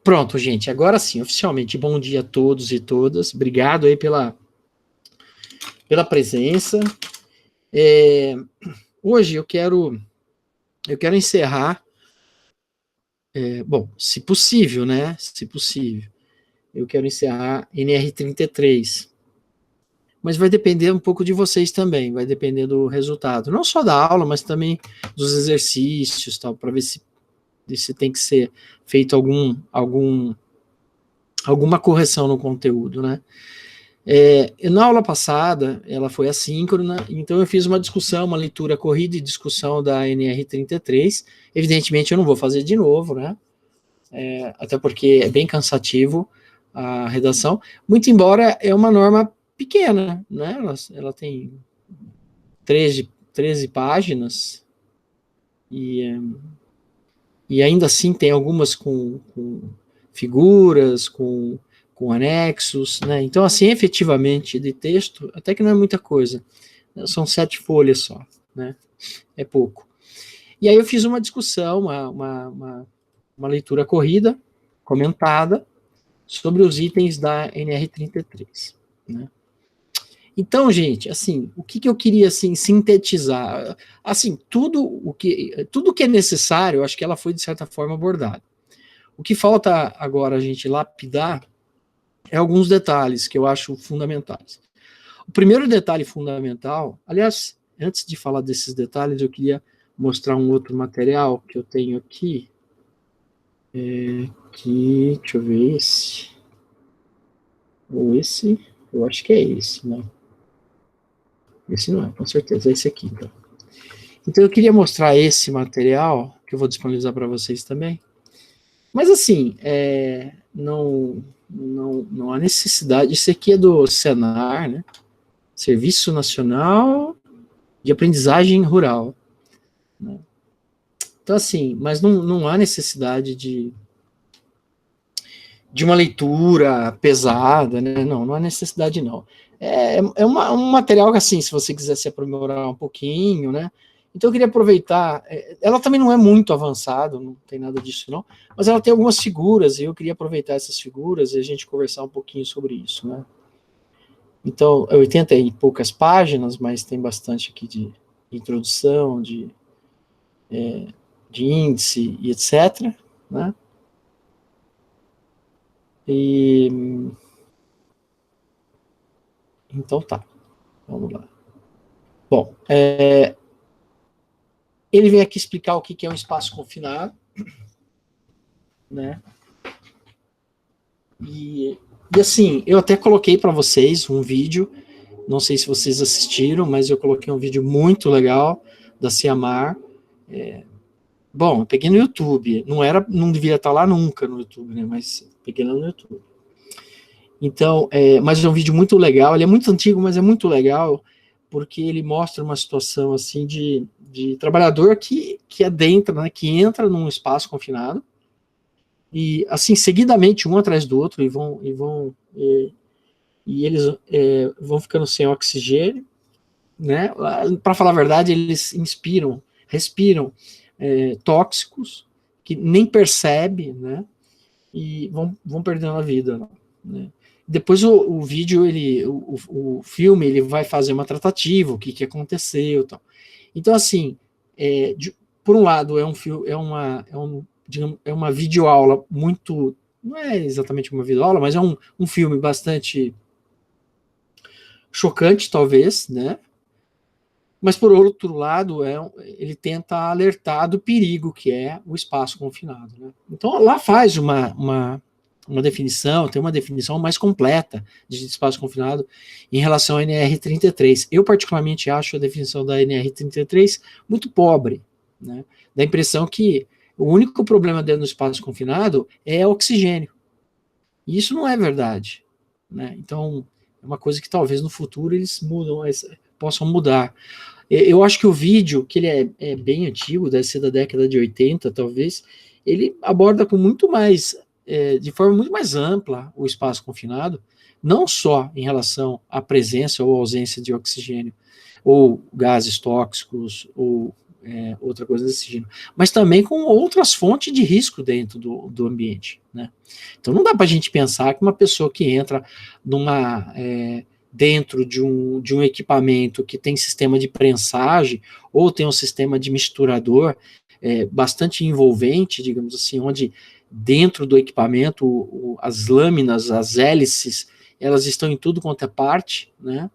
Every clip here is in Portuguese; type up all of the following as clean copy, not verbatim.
Pronto, gente, agora sim, oficialmente, bom dia a todos e todas, obrigado aí pela presença. Hoje eu quero encerrar, bom, se possível, né, se possível, eu quero encerrar NR33, mas vai depender um pouco de vocês também, vai depender do resultado, não só da aula, mas também dos exercícios, tal, para ver se tem que ser feito alguma correção no conteúdo, né. Na aula passada, ela foi assíncrona, então eu fiz uma discussão, uma leitura corrida e discussão da NR33. Evidentemente, eu não vou fazer de novo, né? Até porque é bem cansativo a redação, muito embora é uma norma pequena, né? Ela tem 13 páginas e ainda assim tem algumas com figuras, com anexos, né? Então, assim, efetivamente, de texto, até que não é muita coisa. São 7 folhas só, né? É pouco. E aí eu fiz uma discussão, uma leitura corrida, comentada, sobre os itens da NR33, né? Então, gente, assim, o que eu queria, assim, sintetizar? Assim, tudo que é necessário, eu acho que ela foi, de certa forma, abordada. O que falta agora a gente lapidar é alguns detalhes que eu acho fundamentais. O primeiro detalhe fundamental, aliás, antes de falar desses detalhes, eu queria mostrar um outro material que eu tenho aqui. Deixa eu ver esse. Ou esse, eu acho que é esse, não. Esse não é, com certeza, é esse aqui, então. Então eu queria mostrar esse material, que eu vou disponibilizar para vocês também. Mas assim, não há necessidade. Isso aqui é do Senar, né? Serviço Nacional de Aprendizagem Rural, né? Então, assim, mas não há necessidade de uma leitura pesada, né? Não há necessidade, não. Um material que, assim, se você quiser se aprimorar um pouquinho, né? Então, eu queria aproveitar. Ela também não é muito avançada, não tem nada disso, não. Mas ela tem algumas figuras, e eu queria aproveitar essas figuras e a gente conversar um pouquinho sobre isso, né? Então, é 80 e poucas páginas, mas tem bastante aqui de introdução, de índice e etc., né? E então tá, vamos lá. Bom, ele vem aqui explicar o que é um espaço confinado, né? E assim, eu até coloquei para vocês um vídeo, não sei se vocês assistiram, mas eu coloquei um vídeo muito legal da Ciamar. Bom, eu peguei no YouTube, não devia estar lá nunca no YouTube, né? Mas peguei lá no YouTube. Então, mas é um vídeo muito legal, ele é muito antigo, mas é muito legal, porque ele mostra uma situação assim de trabalhador que adentra, né, que entra num espaço confinado, e assim, seguidamente, um atrás do outro, e eles vão ficando sem oxigênio, né? Para falar a verdade, eles respiram tóxicos, que nem percebe, né? E vão perdendo a vida, né? Depois o vídeo, o filme, ele vai fazer uma tratativa, o que aconteceu, tal. Então, assim, por um lado, digamos, é uma videoaula muito, não é exatamente uma videoaula, mas é um filme bastante chocante, talvez, né? Mas, por outro lado, ele tenta alertar do perigo que é o espaço confinado, né? Então, lá faz uma definição, tem uma definição mais completa de espaço confinado em relação à NR33. Eu, particularmente, acho a definição da NR33 muito pobre, né? Dá a impressão que o único problema dentro do espaço confinado é oxigênio. E isso não é verdade, né? Então, é uma coisa que talvez no futuro eles possam mudar. Eu acho que o vídeo, que ele é bem antigo, deve ser da década de 80, talvez, ele aborda com muito mais, de forma muito mais ampla o espaço confinado, não só em relação à presença ou ausência de oxigênio, ou gases tóxicos, ou outra coisa desse gênero, mas também com outras fontes de risco dentro do ambiente, né? Então não dá para a gente pensar que uma pessoa que entra dentro de um equipamento que tem sistema de prensagem ou tem um sistema de misturador bastante envolvente, digamos assim, onde dentro do equipamento as lâminas, as hélices, elas estão em tudo quanto é parte, né?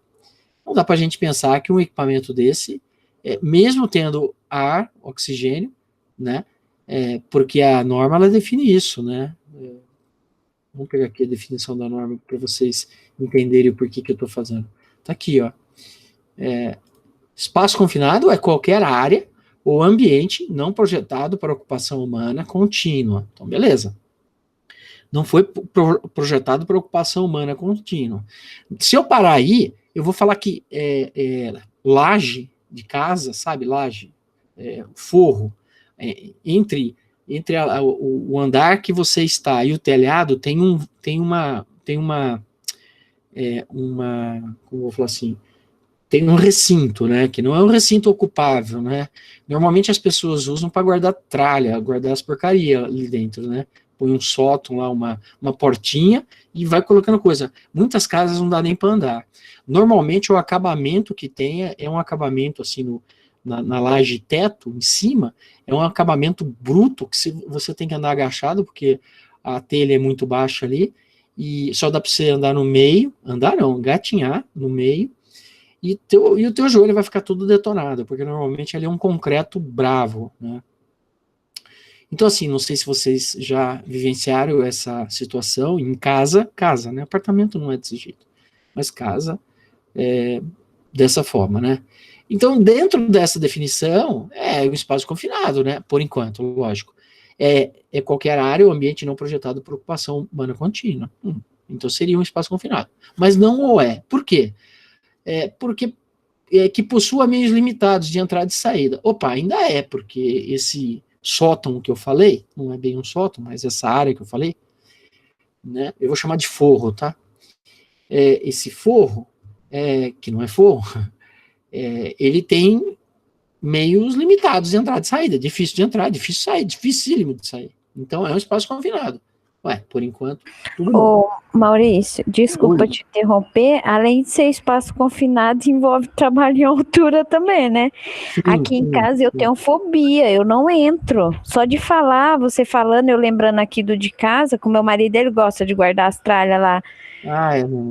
Não dá para a gente pensar que um equipamento desse, mesmo tendo ar, oxigênio, né? Porque a norma ela define isso, né? Vamos pegar aqui a definição da norma para vocês entenderem o porquê que eu estou fazendo. Está aqui, ó. Espaço confinado é qualquer área ou ambiente não projetado para ocupação humana contínua. Então, beleza. Não foi projetado para ocupação humana contínua. Se eu parar aí, eu vou falar que laje de casa, sabe, laje, forro, entre o andar que você está e o telhado tem uma, como vou falar assim, tem um recinto, né, que não é um recinto ocupável, né, normalmente as pessoas usam para guardar tralha, guardar as porcarias ali dentro, né, põe um sótão lá, uma portinha e vai colocando coisa. Muitas casas não dá nem para andar. Normalmente o acabamento que tem é um acabamento assim na laje teto, em cima, é um acabamento bruto, que você tem que andar agachado, porque a telha é muito baixa ali, e só dá para você andar no meio, gatinhar no meio, e o teu joelho vai ficar todo detonado, porque normalmente ele é um concreto bravo, né? Então, assim, não sei se vocês já vivenciaram essa situação em casa, né? Apartamento não é desse jeito, mas casa dessa forma, né? Então, dentro dessa definição, o espaço confinado, né? Por enquanto, lógico. É qualquer área ou ambiente não projetado por ocupação humana contínua. Então, seria um espaço confinado. Mas não o é. Por quê? Porque que possua meios limitados de entrada e saída. Opa, ainda porque esse sótão que eu falei, não é bem um sótão, mas essa área que eu falei, né? Eu vou chamar de forro, tá? Esse forro, que não é forro, ele tem meios limitados de entrada e saída, difícil de entrar, difícil de sair, dificílimo de sair. Então é um espaço confinado. Por enquanto, tudo bem. Ô, Maurício, desculpa te interromper, além de ser espaço confinado, envolve trabalho em altura também, né? Sim, aqui em casa eu tenho fobia, eu não entro. Só de falar, você falando, eu lembrando aqui do de casa, com meu marido, ele gosta de guardar as tralhas lá.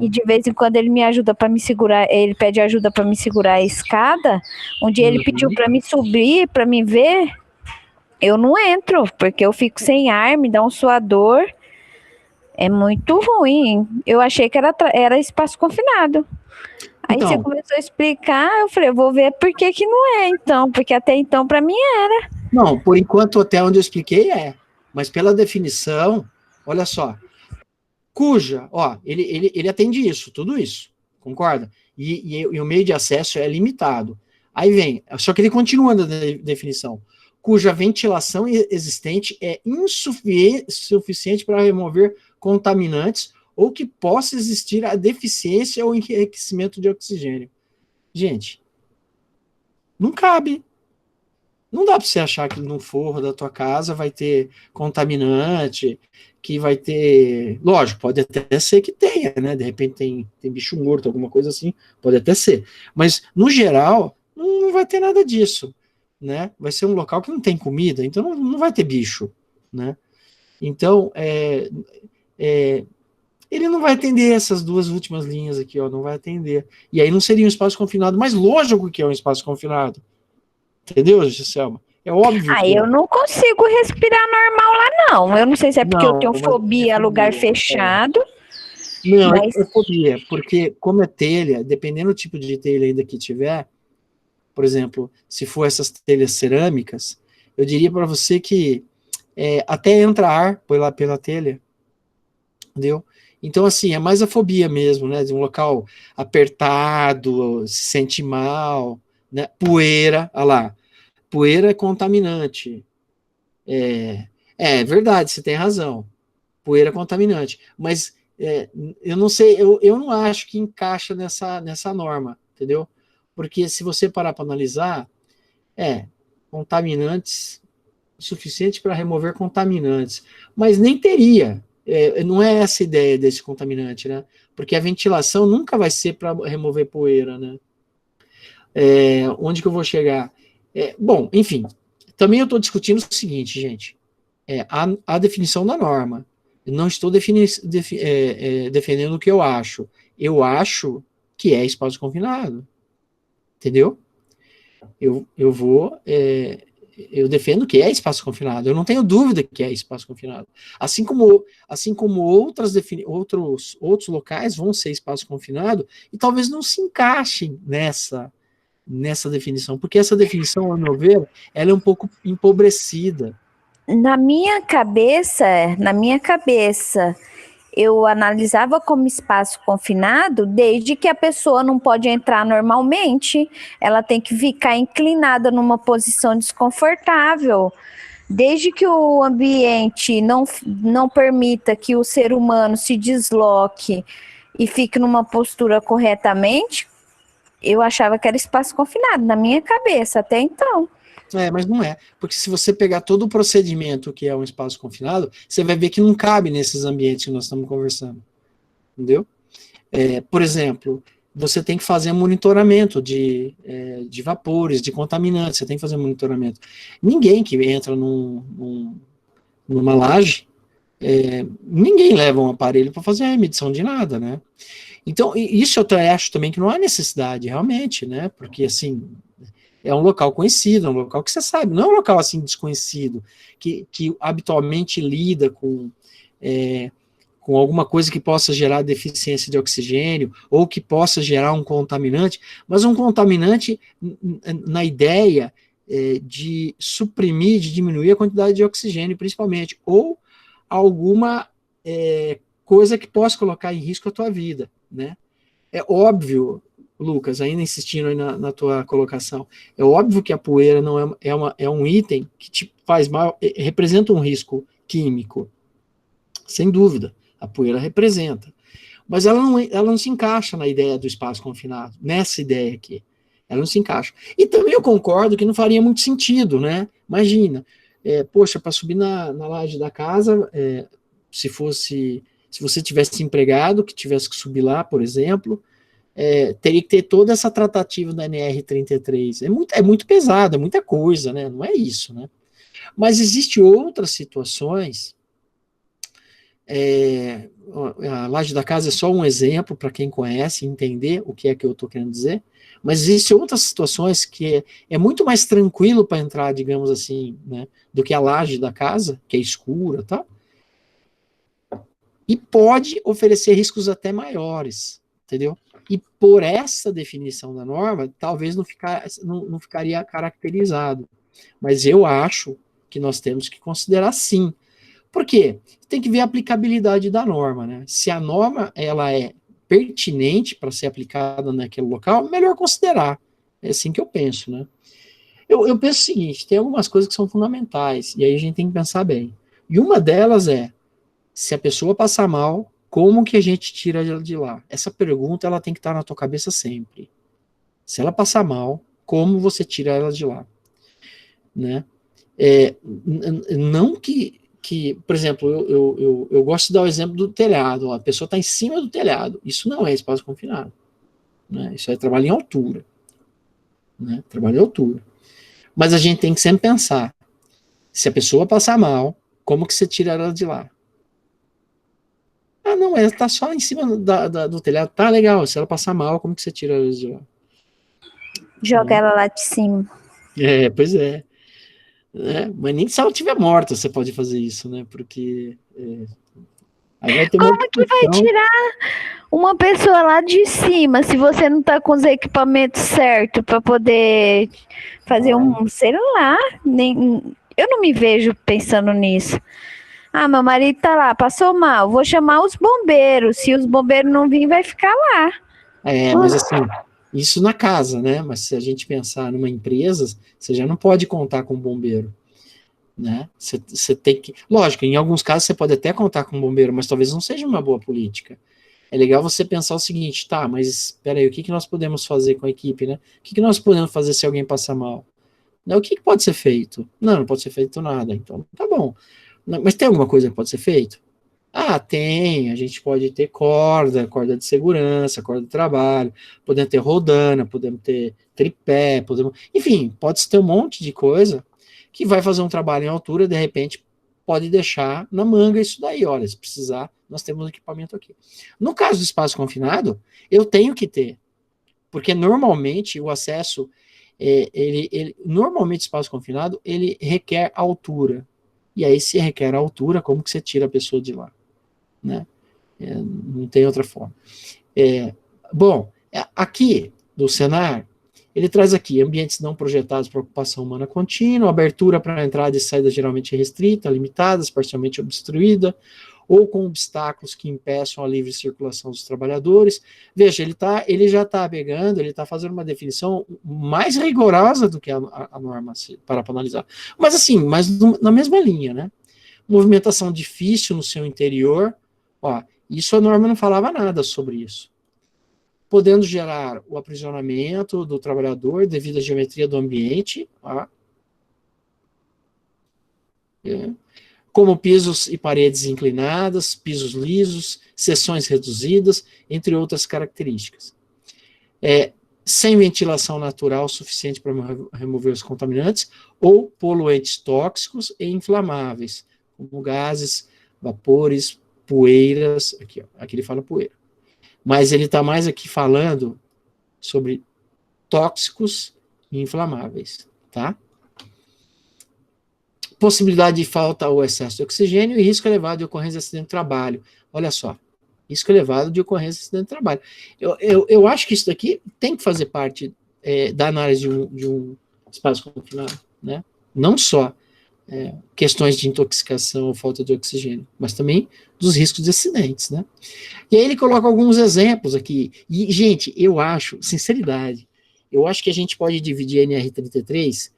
E de vez em quando ele me ajuda para me segurar, ele pede ajuda para me segurar a escada. Um dia ele pediu para me subir, para me ver. Eu não entro, porque eu fico sem ar, me dá um suador. É muito ruim. Eu achei que era espaço confinado. Aí então, você começou a explicar, eu falei, eu vou ver por que não é, então. Porque até então, para mim, era. Não, por enquanto, até onde eu expliquei, Mas pela definição, olha só. Cuja, ele atende isso, tudo isso, concorda? E o meio de acesso é limitado. Aí vem, só que ele continua na definição, cuja ventilação existente é insuficiente para remover contaminantes ou que possa existir a deficiência ou enriquecimento de oxigênio. Gente, não cabe. Não dá para você achar que no forro da tua casa vai ter contaminante, que vai ter... Lógico, pode até ser que tenha, né? De repente tem bicho morto, alguma coisa assim, pode até ser. Mas, no geral, não vai ter nada disso, né? Vai ser um local que não tem comida, então não vai ter bicho, né? Então, ele não vai atender essas duas últimas linhas aqui, ó, não vai atender. E aí não seria um espaço confinado, mas lógico que é um espaço confinado. Entendeu, Giselma? É óbvio. Eu não consigo respirar normal lá, não. Eu não sei se é porque eu tenho fobia a lugar fechado. Não, mas... é fobia, porque como é telha, dependendo do tipo de telha ainda que tiver, por exemplo, se for essas telhas cerâmicas, eu diria para você que até entra ar pela telha, entendeu? Então, assim, é mais a fobia mesmo, né? De um local apertado, se sente mal, né? Poeira, olha lá. Poeira é contaminante. É verdade, você tem razão. Poeira é contaminante. Mas eu não sei, eu não acho que encaixa nessa norma, entendeu? Porque se você parar para analisar, contaminantes suficiente para remover contaminantes, mas nem teria. Não é essa a ideia desse contaminante, né? Porque a ventilação nunca vai ser para remover poeira, né? Onde que eu vou chegar? Bom, enfim, também eu estou discutindo o seguinte, gente, a definição da norma. Eu não estou defendendo o que eu acho. Eu acho que é espaço confinado, entendeu? Eu defendo que é espaço confinado. Eu não tenho dúvida que é espaço confinado. Assim como outros locais vão ser espaço confinado e talvez não se encaixem nessa definição, porque essa definição, ao meu ver, ela é um pouco empobrecida. Na minha cabeça, eu analisava como espaço confinado desde que a pessoa não pode entrar normalmente, ela tem que ficar inclinada numa posição desconfortável. Desde que o ambiente não permita que o ser humano se desloque e fique numa postura corretamente, eu achava que era espaço confinado, na minha cabeça, até então. Mas não é, porque se você pegar todo o procedimento que é um espaço confinado, você vai ver que não cabe nesses ambientes que nós estamos conversando, entendeu? Por exemplo, você tem que fazer monitoramento de vapores, de contaminantes, você tem que fazer monitoramento. Ninguém que entra numa laje, ninguém leva um aparelho para fazer a medição de nada, né? Então, isso eu acho também que não há necessidade, realmente, né? Porque, assim, é um local conhecido, é um local que você sabe, não é um local, assim, desconhecido, que habitualmente lida com alguma coisa que possa gerar deficiência de oxigênio, ou que possa gerar um contaminante, mas um contaminante na ideia de suprimir, de diminuir a quantidade de oxigênio, principalmente, ou alguma coisa que possa colocar em risco a tua vida, né? É óbvio, Lucas, ainda insistindo aí na tua colocação, é óbvio que a poeira não é um item que te faz mal, representa um risco químico, sem dúvida, a poeira representa, mas ela não se encaixa na ideia do espaço confinado, nessa ideia aqui, ela não se encaixa. E também eu concordo que não faria muito sentido, né? Imagina, poxa, para subir na laje da casa, se você tivesse empregado, que tivesse que subir lá, por exemplo, teria que ter toda essa tratativa da NR33. É muito pesado, é muita coisa, né? Não é isso, né? Mas existem outras situações. A laje da casa é só um exemplo para quem conhece entender o que é que eu estou querendo dizer. Mas existem outras situações que é muito mais tranquilo para entrar, digamos assim, né, do que a laje da casa, que é escura, tá? E pode oferecer riscos até maiores, entendeu? E por essa definição da norma, talvez não ficaria caracterizado. Mas eu acho que nós temos que considerar sim. Por quê? Tem que ver a aplicabilidade da norma, né? Se a norma ela é pertinente para ser aplicada naquele local, melhor considerar. É assim que eu penso, né? Eu penso o seguinte, tem algumas coisas que são fundamentais, e aí a gente tem que pensar bem. E uma delas é, se a pessoa passar mal, como que a gente tira ela de lá? Essa pergunta ela tem que estar na tua cabeça sempre. Se ela passar mal, como você tira ela de lá? Né? Não que, por exemplo, eu gosto de dar o exemplo do telhado. A pessoa está em cima do telhado. Isso não é espaço confinado. Né? Isso é trabalho em altura. Né? Trabalho em altura. Mas a gente tem que sempre pensar, se a pessoa passar mal, como que você tira ela de lá? Ah, não, ela tá só em cima do telhado. Tá legal, se ela passar mal, como que você tira ela de lá? Joga ela lá de cima. Pois é. Mas nem se ela estiver morta você pode fazer isso, né? Porque aí vai ter como que vai tirar uma pessoa lá de cima se você não tá com os equipamentos certos para poder fazer sei lá, eu não me vejo pensando nisso. Ah, meu marido tá lá, passou mal, vou chamar os bombeiros. Se os bombeiros não virem, vai ficar lá. Mas assim, isso na casa, né? Mas se a gente pensar numa empresa, você já não pode contar com bombeiro, né? Você tem que... Lógico, em alguns casos você pode até contar com bombeiro, mas talvez não seja uma boa política. É legal você pensar o seguinte, tá, mas espera aí, o que nós podemos fazer com a equipe, né? O que nós podemos fazer se alguém passar mal? O que pode ser feito? Não pode ser feito nada. Então, tá bom. Mas tem alguma coisa que pode ser feito? Tem. A gente pode ter corda de segurança, corda de trabalho, podemos ter rodana, podemos ter tripé, enfim, pode ter um monte de coisa que vai fazer um trabalho em altura, de repente pode deixar na manga isso daí. Olha, se precisar, nós temos equipamento aqui. No caso do espaço confinado, eu tenho que ter, porque normalmente o acesso, normalmente o espaço confinado, ele requer altura. E aí, se requer altura, como que você tira a pessoa de lá? Né? Não tem outra forma. Aqui, do Senar, ele traz aqui ambientes não projetados para ocupação humana contínua, abertura para entrada e saída geralmente restrita, limitadas, parcialmente obstruída, ou com obstáculos que impeçam a livre circulação dos trabalhadores. Veja, ele já está pegando, ele está fazendo uma definição mais rigorosa do que a norma para analisar. Mas assim, na mesma linha, né? Movimentação difícil no seu interior, isso a norma não falava nada sobre isso. Podendo gerar o aprisionamento do trabalhador devido à geometria do ambiente, como pisos e paredes inclinadas, pisos lisos, seções reduzidas, entre outras características. Sem ventilação natural suficiente para remover os contaminantes, ou poluentes tóxicos e inflamáveis, como gases, vapores, poeiras, aqui ele fala poeira. Mas ele está mais aqui falando sobre tóxicos e inflamáveis, tá? Possibilidade de falta ou excesso de oxigênio e risco elevado de ocorrência de acidente de trabalho. Olha só, risco elevado de ocorrência de acidente de trabalho. Eu acho que isso daqui tem que fazer parte da análise de um espaço confinado, né? Não só questões de intoxicação ou falta de oxigênio, mas também dos riscos de acidentes, né? E aí ele coloca alguns exemplos aqui. E, gente, eu acho, sinceridade, eu acho que a gente pode dividir a NR33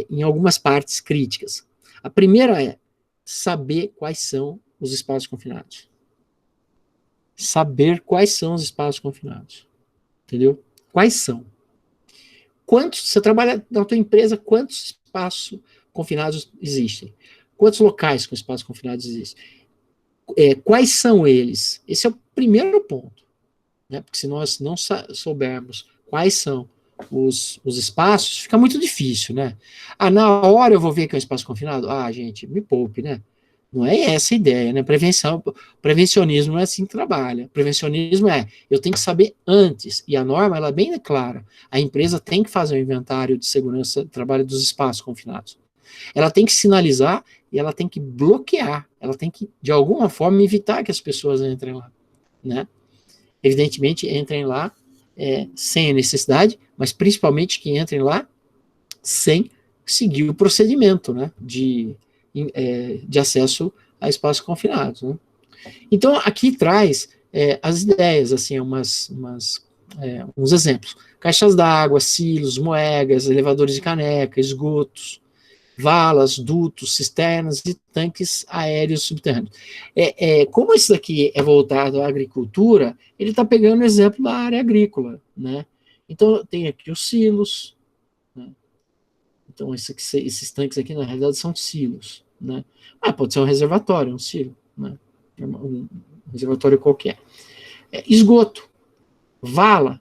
em algumas partes críticas. A primeira é saber quais são os espaços confinados. Saber quais são os espaços confinados. Entendeu? Quais são? Você trabalha na tua empresa, quantos espaços confinados existem? Quantos locais com espaços confinados existem? Quais são eles? Esse é o primeiro ponto. Né? Porque se nós não soubermos quais são os espaços, fica muito difícil, né? Na hora eu vou ver que é um espaço confinado? Gente, me poupe, né? Não é essa a ideia, né? Prevencionismo não é assim que trabalha. Prevencionismo eu tenho que saber antes, e a norma, ela é bem clara. A empresa tem que fazer um inventário de segurança de trabalho dos espaços confinados. Ela tem que sinalizar e ela tem que bloquear. Ela tem que, de alguma forma, evitar que as pessoas entrem lá, né? Evidentemente, entrem lá sem a necessidade, mas principalmente que entrem lá sem seguir o procedimento, né, de acesso a espaços confinados, né? Então, aqui traz as ideias, assim, uns exemplos. Caixas d'água, silos, moegas, elevadores de caneca, esgotos, valas, dutos, cisternas e tanques aéreos subterrâneos. Como isso daqui é voltado à agricultura, ele está pegando o exemplo da área agrícola, né? Então, tem aqui os silos, né? Então, esses tanques aqui, na realidade, são silos, né? Pode ser um reservatório, um silo, né? Um reservatório qualquer. Esgoto, vala,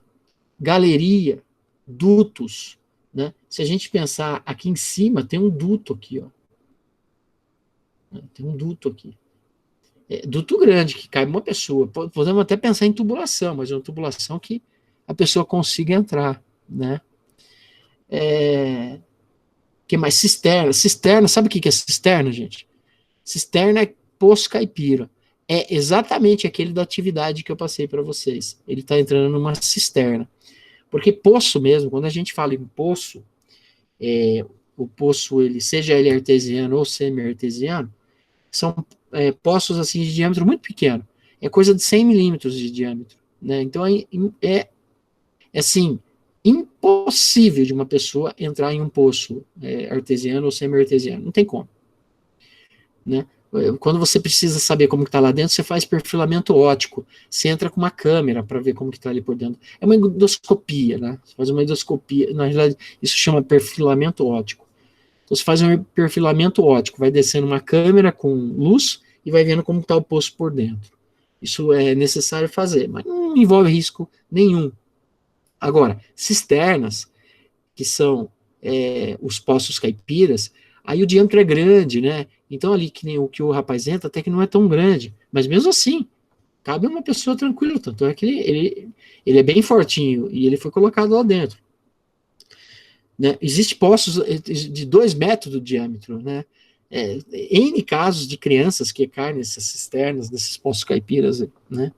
galeria, dutos, né? Se a gente pensar aqui em cima, tem um duto aqui, ó. Tem um duto aqui. Duto grande, que cabe uma pessoa. Podemos até pensar em tubulação, mas é uma tubulação que a pessoa consiga entrar, né? Que mais? Cisterna. Cisterna, sabe o que é cisterna, gente? Cisterna é poço caipira. É exatamente aquele da atividade que eu passei para vocês. Ele está entrando numa cisterna. Porque poço mesmo, quando a gente fala em poço, o poço, seja ele artesiano ou semi-artesiano, são poços assim, de diâmetro muito pequeno. É coisa de 100 milímetros de diâmetro. Né? Então, assim, impossível de uma pessoa entrar em um poço artesiano ou semi-artesiano. Não tem como. Né? Quando você precisa saber como que está lá dentro, você faz perfilamento óptico. Você entra com uma câmera para ver como que está ali por dentro. É uma endoscopia, né? Você faz uma endoscopia. Na realidade, isso chama perfilamento óptico. Então, você faz um perfilamento óptico, vai descendo uma câmera com luz e vai vendo como está o poço por dentro. Isso é necessário fazer, mas não envolve risco nenhum. Agora, cisternas, que são os poços caipiras, aí o diâmetro é grande, né? Então ali que nem o que o rapaz entra, até que não é tão grande, mas mesmo assim, cabe uma pessoa tranquila, tanto é que ele é bem fortinho e ele foi colocado lá dentro. Né? Existem poços de 2 metros de diâmetro, né? N casos de crianças que caem nessas cisternas, nesses poços caipiras, né?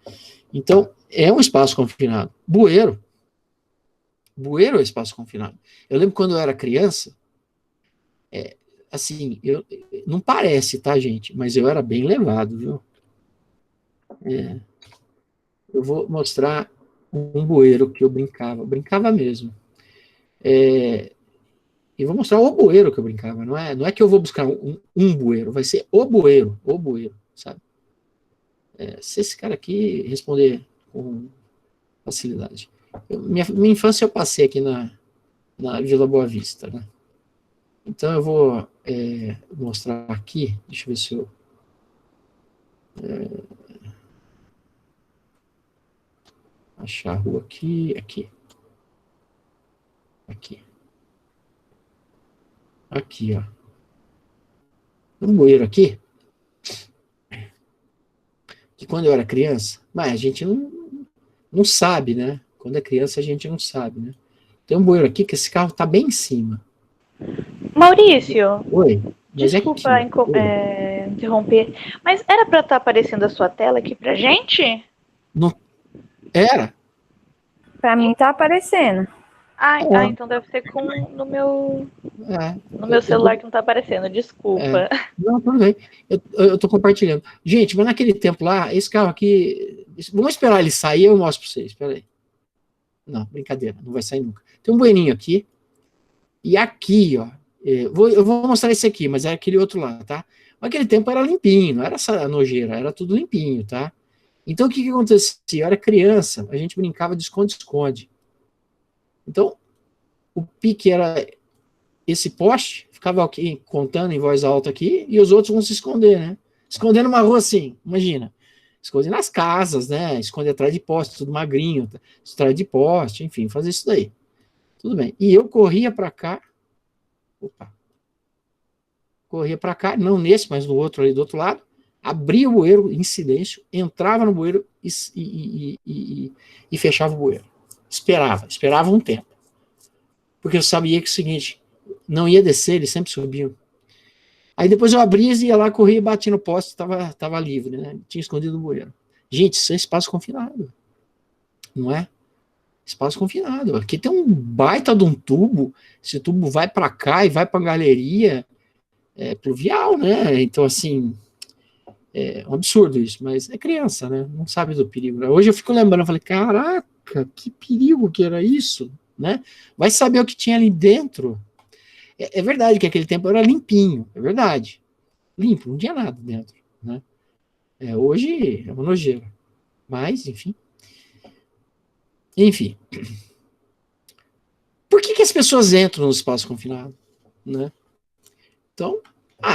Então, é um espaço confinado. Bueiro é espaço confinado. Eu lembro quando eu era criança, assim, não parece, tá, gente? Mas eu era bem levado, viu? Eu vou mostrar um bueiro que eu brincava mesmo. E vou mostrar o bueiro que eu brincava, não é que eu vou buscar um bueiro, vai ser o bueiro, sabe? Se esse cara aqui responder com facilidade. Minha infância eu passei aqui na Vila Boa Vista, né? Então eu vou mostrar aqui, deixa eu ver se eu... achar a rua aqui. Aqui, ó. Um bueiro aqui, que quando eu era criança, mas a gente não sabe, né? Quando é criança a gente não sabe, né? Tem um bueiro aqui que esse carro tá bem em cima. Maurício, Oi, mas desculpa interromper, mas era para estar aparecendo a sua tela aqui pra gente? Não era? Pra mim tá aparecendo. Então deve ser no meu celular que não tá aparecendo, desculpa. Não, tudo bem. Eu tô compartilhando. Gente, mas naquele tempo lá, esse carro aqui. Vamos esperar ele sair, eu mostro pra vocês. Espera aí. Não, brincadeira, não vai sair nunca. Tem um bueirinho aqui. E aqui, ó. Eu vou mostrar esse aqui, mas é aquele outro lá, tá? Naquele tempo era limpinho, não era essa nojeira, era tudo limpinho, tá? Então o que acontecia? Eu era criança, a gente brincava de esconde-esconde. Então, o pique era esse poste, ficava aqui contando em voz alta aqui, e os outros vão se esconder, né? Esconder numa rua assim, imagina. Esconder nas casas, né? Esconder atrás de poste, tudo magrinho, atrás de poste, enfim, fazer isso daí. Tudo bem. E eu corria para cá, corria para cá, não nesse, mas no outro ali do outro lado, abria o bueiro em silêncio, entrava no bueiro e fechava o bueiro. Esperava um tempo. Porque eu sabia que é o seguinte, não ia descer, eles sempre subiam. Aí depois eu abria, ia lá, corria, batia no poste, tava livre, né? Tinha escondido no bueiro. Gente, isso é espaço confinado, não é? Espaço confinado. Aqui tem um baita de um tubo, esse tubo vai para cá e vai para a galeria pluvial, né? Então, assim, é um absurdo isso, mas é criança, né? Não sabe do perigo. Hoje eu fico lembrando, eu falei, caraca, que perigo que era isso, né? Vai saber o que tinha ali dentro. É verdade que aquele tempo era limpinho, é verdade. Limpo, não tinha nada dentro, né? Hoje é uma nojeira. Mas, enfim. Por que as pessoas entram no espaço confinado, né? Então,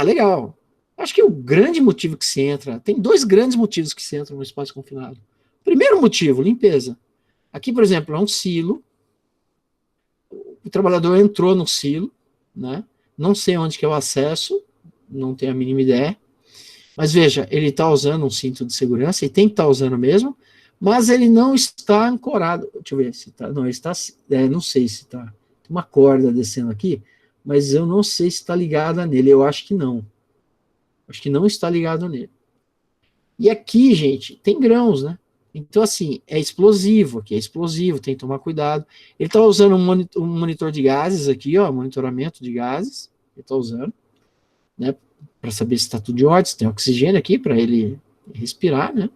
legal. Acho que o grande motivo que se entra, tem 2 grandes motivos que se entra no espaço confinado. Primeiro motivo, limpeza. Aqui, por exemplo, é um silo. O trabalhador entrou no silo, né? Não sei onde que é o acesso, não tenho a mínima ideia. Mas veja, ele está usando um cinto de segurança, e tem que estar usando mesmo, mas ele não está ancorado. Deixa eu ver se está. Não, ele está. Não sei se está. Tem uma corda descendo aqui, mas eu não sei se está ligada nele. Eu acho que não. Acho que não está ligado nele. E aqui, gente, tem grãos, né? Então, assim, é explosivo aqui, tem que tomar cuidado. Ele está usando um monitor de gases aqui, ó, monitoramento de gases, ele está usando, né, para saber se está tudo de ordem, se tem oxigênio aqui para ele respirar, né?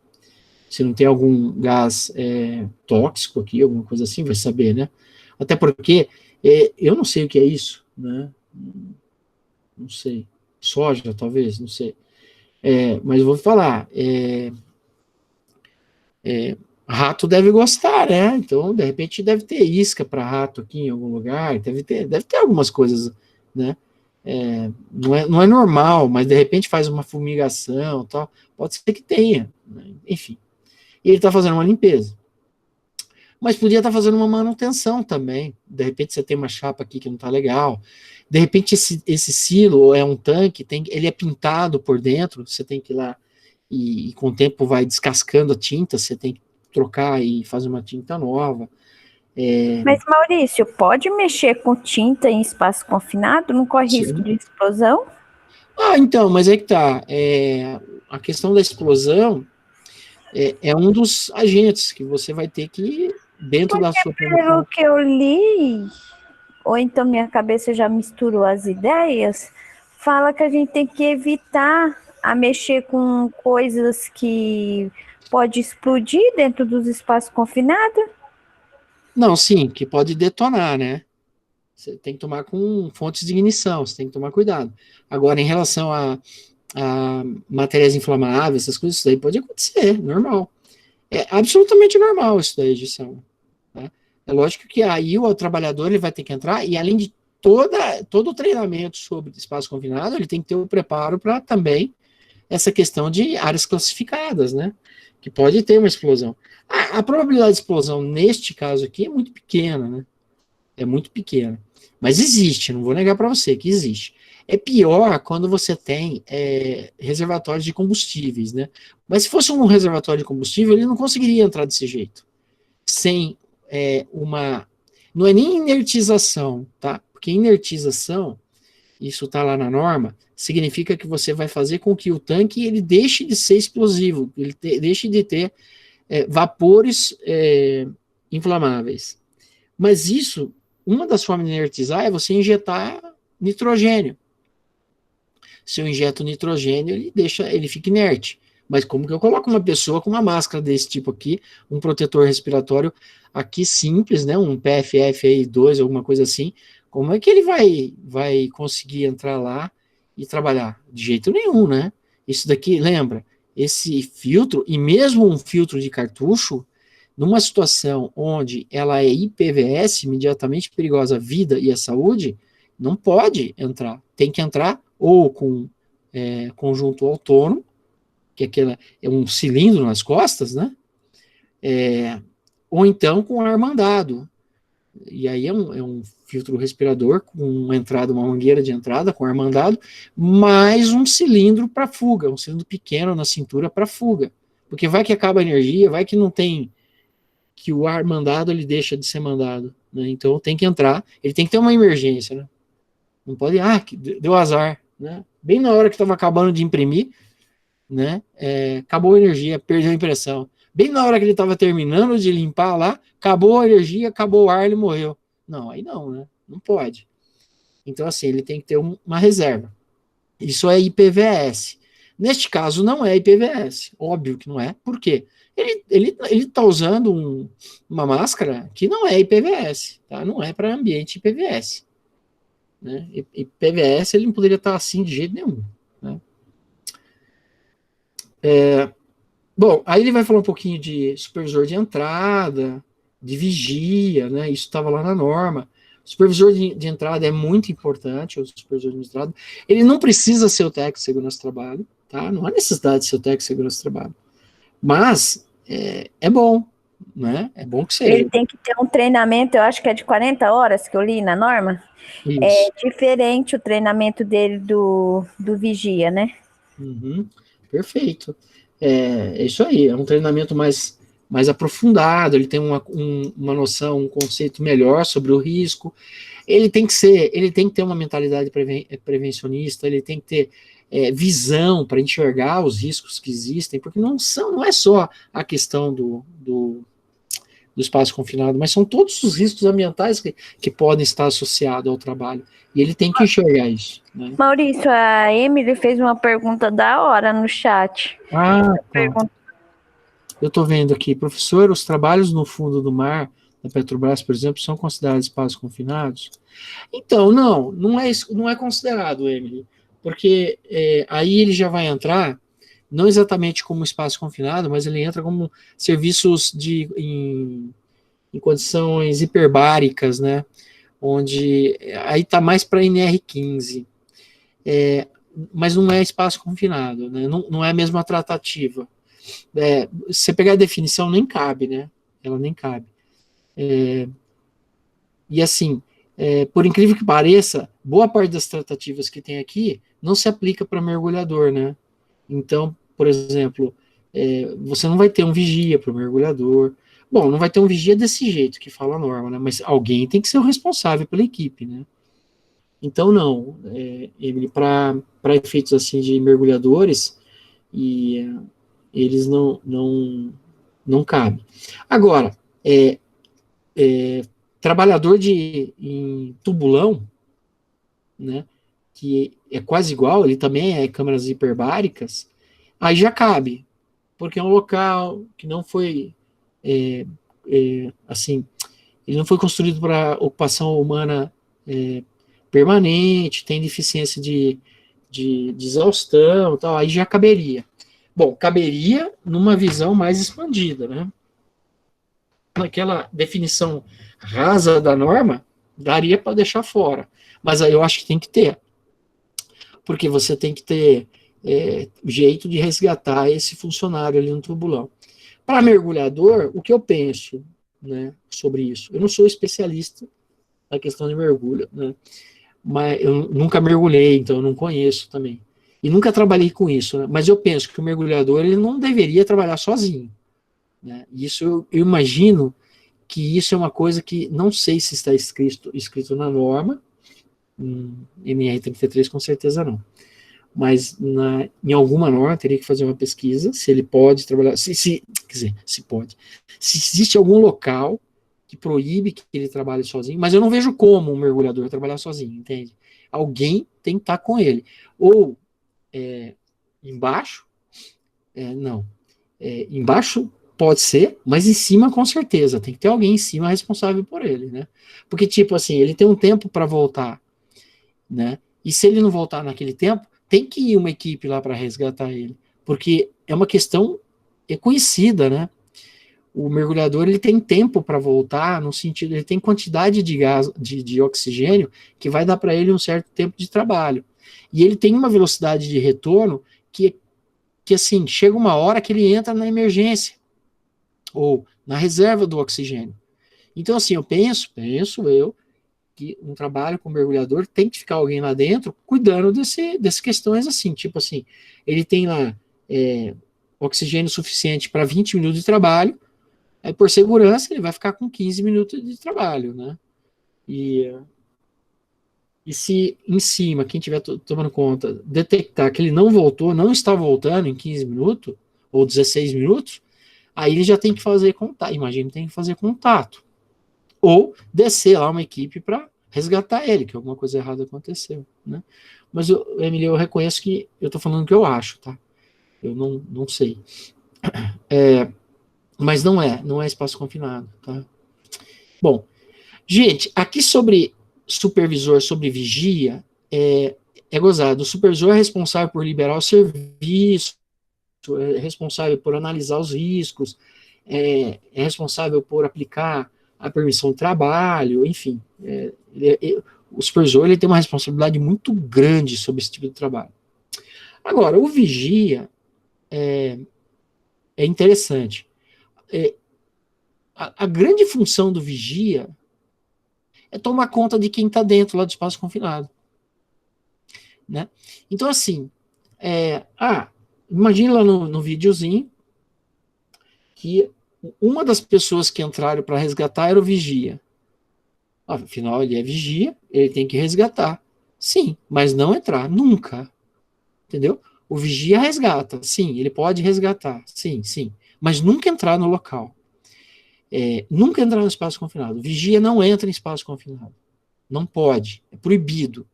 Se não tem algum gás tóxico aqui, alguma coisa assim, vai saber, né? Até porque eu não sei o que é isso, né? Não sei. Soja, talvez, não sei. Mas eu vou falar, rato deve gostar, né? Então, de repente, deve ter isca para rato aqui em algum lugar, deve ter algumas coisas, né? Não é normal, mas de repente faz uma fumigação, tal, pode ser que tenha, né? Enfim. E ele está fazendo uma limpeza. Mas podia estar fazendo uma manutenção também. De repente você tem uma chapa aqui que não está legal. De repente esse silo é um tanque, ele é pintado por dentro, você tem que ir lá e com o tempo vai descascando a tinta, você tem que trocar e fazer uma tinta nova. Mas, Maurício, pode mexer com tinta em espaço confinado? Não corre risco de explosão? Então, mas é que tá. A questão da explosão é um dos agentes que você vai ter que, dentro da sua... Pelo que eu li, ou então minha cabeça já misturou as ideias, fala que a gente tem que evitar a mexer com coisas que pode explodir dentro dos espaços confinados. Não, sim, que pode detonar, né? Você tem que tomar com fontes de ignição, você tem que tomar cuidado. Agora, em relação a matérias inflamáveis, essas coisas, isso daí pode acontecer, normal. É absolutamente normal isso daí, edição. Tá? É lógico que aí o trabalhador ele vai ter que entrar, e além de todo o treinamento sobre espaço confinado, ele tem que ter o preparo para também essa questão de áreas classificadas, né? Que pode ter uma explosão. A probabilidade de explosão neste caso aqui é muito pequena, né? É muito pequena. Mas existe, não vou negar para você que existe. É pior quando você tem reservatórios de combustíveis, né? Mas se fosse um reservatório de combustível, ele não conseguiria entrar desse jeito. Sem uma... Não é nem inertização, tá? Porque inertização, isso está lá na norma, significa que você vai fazer com que o tanque ele deixe de ser explosivo, ele deixe de ter vapores inflamáveis. Mas isso, uma das formas de inertizar é você injetar nitrogênio. Se eu injeto nitrogênio, ele fica inerte. Mas como que eu coloco uma pessoa com uma máscara desse tipo aqui, um protetor respiratório aqui simples, né, um PFF2, alguma coisa assim, como é que ele vai conseguir entrar lá e trabalhar? De jeito nenhum, né? Isso daqui, lembra, esse filtro, e mesmo um filtro de cartucho, numa situação onde ela é IPVS, imediatamente perigosa à vida e à saúde, não pode entrar. Tem que entrar ou com conjunto autônomo, que é um cilindro nas costas, né? Ou então com ar mandado. E aí é um filtro respirador com uma mangueira de entrada com ar mandado, mais um cilindro para fuga, um cilindro pequeno na cintura para fuga. Porque vai que acaba a energia, vai que não tem, que o ar mandado ele deixa de ser mandado, né? Então tem que entrar, ele tem que ter uma emergência, né? Não pode, deu azar, né? Bem na hora que estava acabando de imprimir, né? Acabou a energia, perdeu a impressão. Bem na hora que ele estava terminando de limpar lá, acabou a energia, acabou o ar, ele morreu. Não, aí não, né? Não pode. Então, assim, ele tem que ter uma reserva. Isso é IPVS. Neste caso, não é IPVS. Óbvio que não é. Por quê? Ele está usando uma máscara que não é IPVS, tá? Não é para ambiente IPVS. Né? IPVS ele não poderia estar assim de jeito nenhum. Né? Bom, aí ele vai falar um pouquinho de supervisor de entrada, de vigia, né? Isso estava lá na norma. O supervisor de entrada é muito importante, o supervisor de entrada. Ele não precisa ser o técnico de segurança do trabalho, tá? Não há necessidade de ser o técnico de segurança do trabalho. Mas é bom, né? É bom que seja. Ele tem que ter um treinamento, eu acho que é de 40 horas que eu li na norma. Isso. É diferente o treinamento dele do vigia, né? Uhum, perfeito. É isso aí, é um treinamento mais aprofundado, ele tem uma noção, um conceito melhor sobre o risco, ele tem que ter uma mentalidade prevencionista, ele tem que ter visão para enxergar os riscos que existem, porque não é só a questão do espaço confinado, mas são todos os riscos ambientais que podem estar associados ao trabalho. E ele tem que enxergar isso. Né? Maurício, a Emily fez uma pergunta da hora no chat. Tá. Eu estou vendo aqui, professor, os trabalhos no fundo do mar da Petrobras, por exemplo, são considerados espaços confinados? Então, não é considerado, Emily, porque aí ele já vai entrar não exatamente como espaço confinado, mas ele entra como serviços em condições hiperbáricas, né? Onde aí está mais para NR15, mas não é espaço confinado, né? Não é a mesma tratativa. Se você pegar a definição, nem cabe, né? Ela nem cabe. E assim, por incrível que pareça, boa parte das tratativas que tem aqui não se aplica para mergulhador, né? Então, por exemplo, você não vai ter um vigia para o mergulhador. Bom, não vai ter um vigia desse jeito que fala a norma, né? Mas alguém tem que ser o responsável pela equipe, né? Então, não, Emily, para efeitos assim de mergulhadores, eles não cabem. Agora, trabalhador em tubulão, né, que é quase igual, ele também é câmaras hiperbáricas, aí já cabe, porque é um local que não foi, assim, ele não foi construído para ocupação humana permanente, tem deficiência de exaustão e tal, aí já caberia. Bom, caberia numa visão mais expandida, né? Naquela definição rasa da norma, daria para deixar fora. Mas aí eu acho que tem que ter. Porque você tem que ter jeito de resgatar esse funcionário ali no tubulão. Para mergulhador, o que eu penso, né, sobre isso? Eu não sou especialista na questão de mergulho, né? Mas eu nunca mergulhei, então eu não conheço também. E nunca trabalhei com isso, né? Mas eu penso que o mergulhador ele não deveria trabalhar sozinho, né? Isso eu imagino que isso é uma coisa que não sei se está escrito na norma, NR33 com certeza não, mas em alguma norma teria que fazer uma pesquisa se ele pode trabalhar, quer dizer, se pode, se existe algum local que proíbe que ele trabalhe sozinho, mas eu não vejo como um mergulhador trabalhar sozinho, entende? Alguém tem que estar com ele, ou embaixo, não, embaixo pode ser, mas em cima com certeza, tem que ter alguém em cima responsável por ele, né? Porque tipo assim, ele tem um tempo para voltar, né? E se ele não voltar naquele tempo, tem que ir uma equipe lá para resgatar ele, porque é uma questão conhecida, né? O mergulhador ele tem tempo para voltar, no sentido, ele tem quantidade de gás, de oxigênio que vai dar para ele um certo tempo de trabalho. E ele tem uma velocidade de retorno que assim, chega uma hora que ele entra na emergência, ou na reserva do oxigênio. Então, assim, eu penso que um trabalho com mergulhador tem que ficar alguém lá dentro cuidando dessas questões assim, tipo assim, ele tem lá oxigênio suficiente para 20 minutos de trabalho, aí por segurança ele vai ficar com 15 minutos de trabalho, né? E se em cima, quem estiver tomando conta, detectar que ele não voltou, não está voltando em 15 minutos, ou 16 minutos, aí ele já tem que fazer contato, imagina, tem que fazer contato. Ou descer lá uma equipe para resgatar ele, que alguma coisa errada aconteceu, né? Mas, Emily, eu reconheço que eu estou falando o que eu acho, tá? Eu não sei. Mas não é espaço confinado, tá? Bom, gente, aqui sobre supervisor, sobre vigia, é gozado. O supervisor é responsável por liberar o serviço, é responsável por analisar os riscos, é responsável por aplicar a permissão de trabalho, enfim. O supervisor ele tem uma responsabilidade muito grande sobre esse tipo de trabalho. Agora, o vigia é interessante. A grande função do vigia é tomar conta de quem está dentro lá do espaço confinado, né? Então, assim, imagine lá no videozinho que uma das pessoas que entraram para resgatar era o vigia. Afinal, ele é vigia, ele tem que resgatar. Sim, mas não entrar, nunca. Entendeu? O vigia resgata, sim, ele pode resgatar, sim, mas nunca entrar no local. Nunca entrar no espaço confinado. O vigia não entra em espaço confinado. Não pode, é proibido.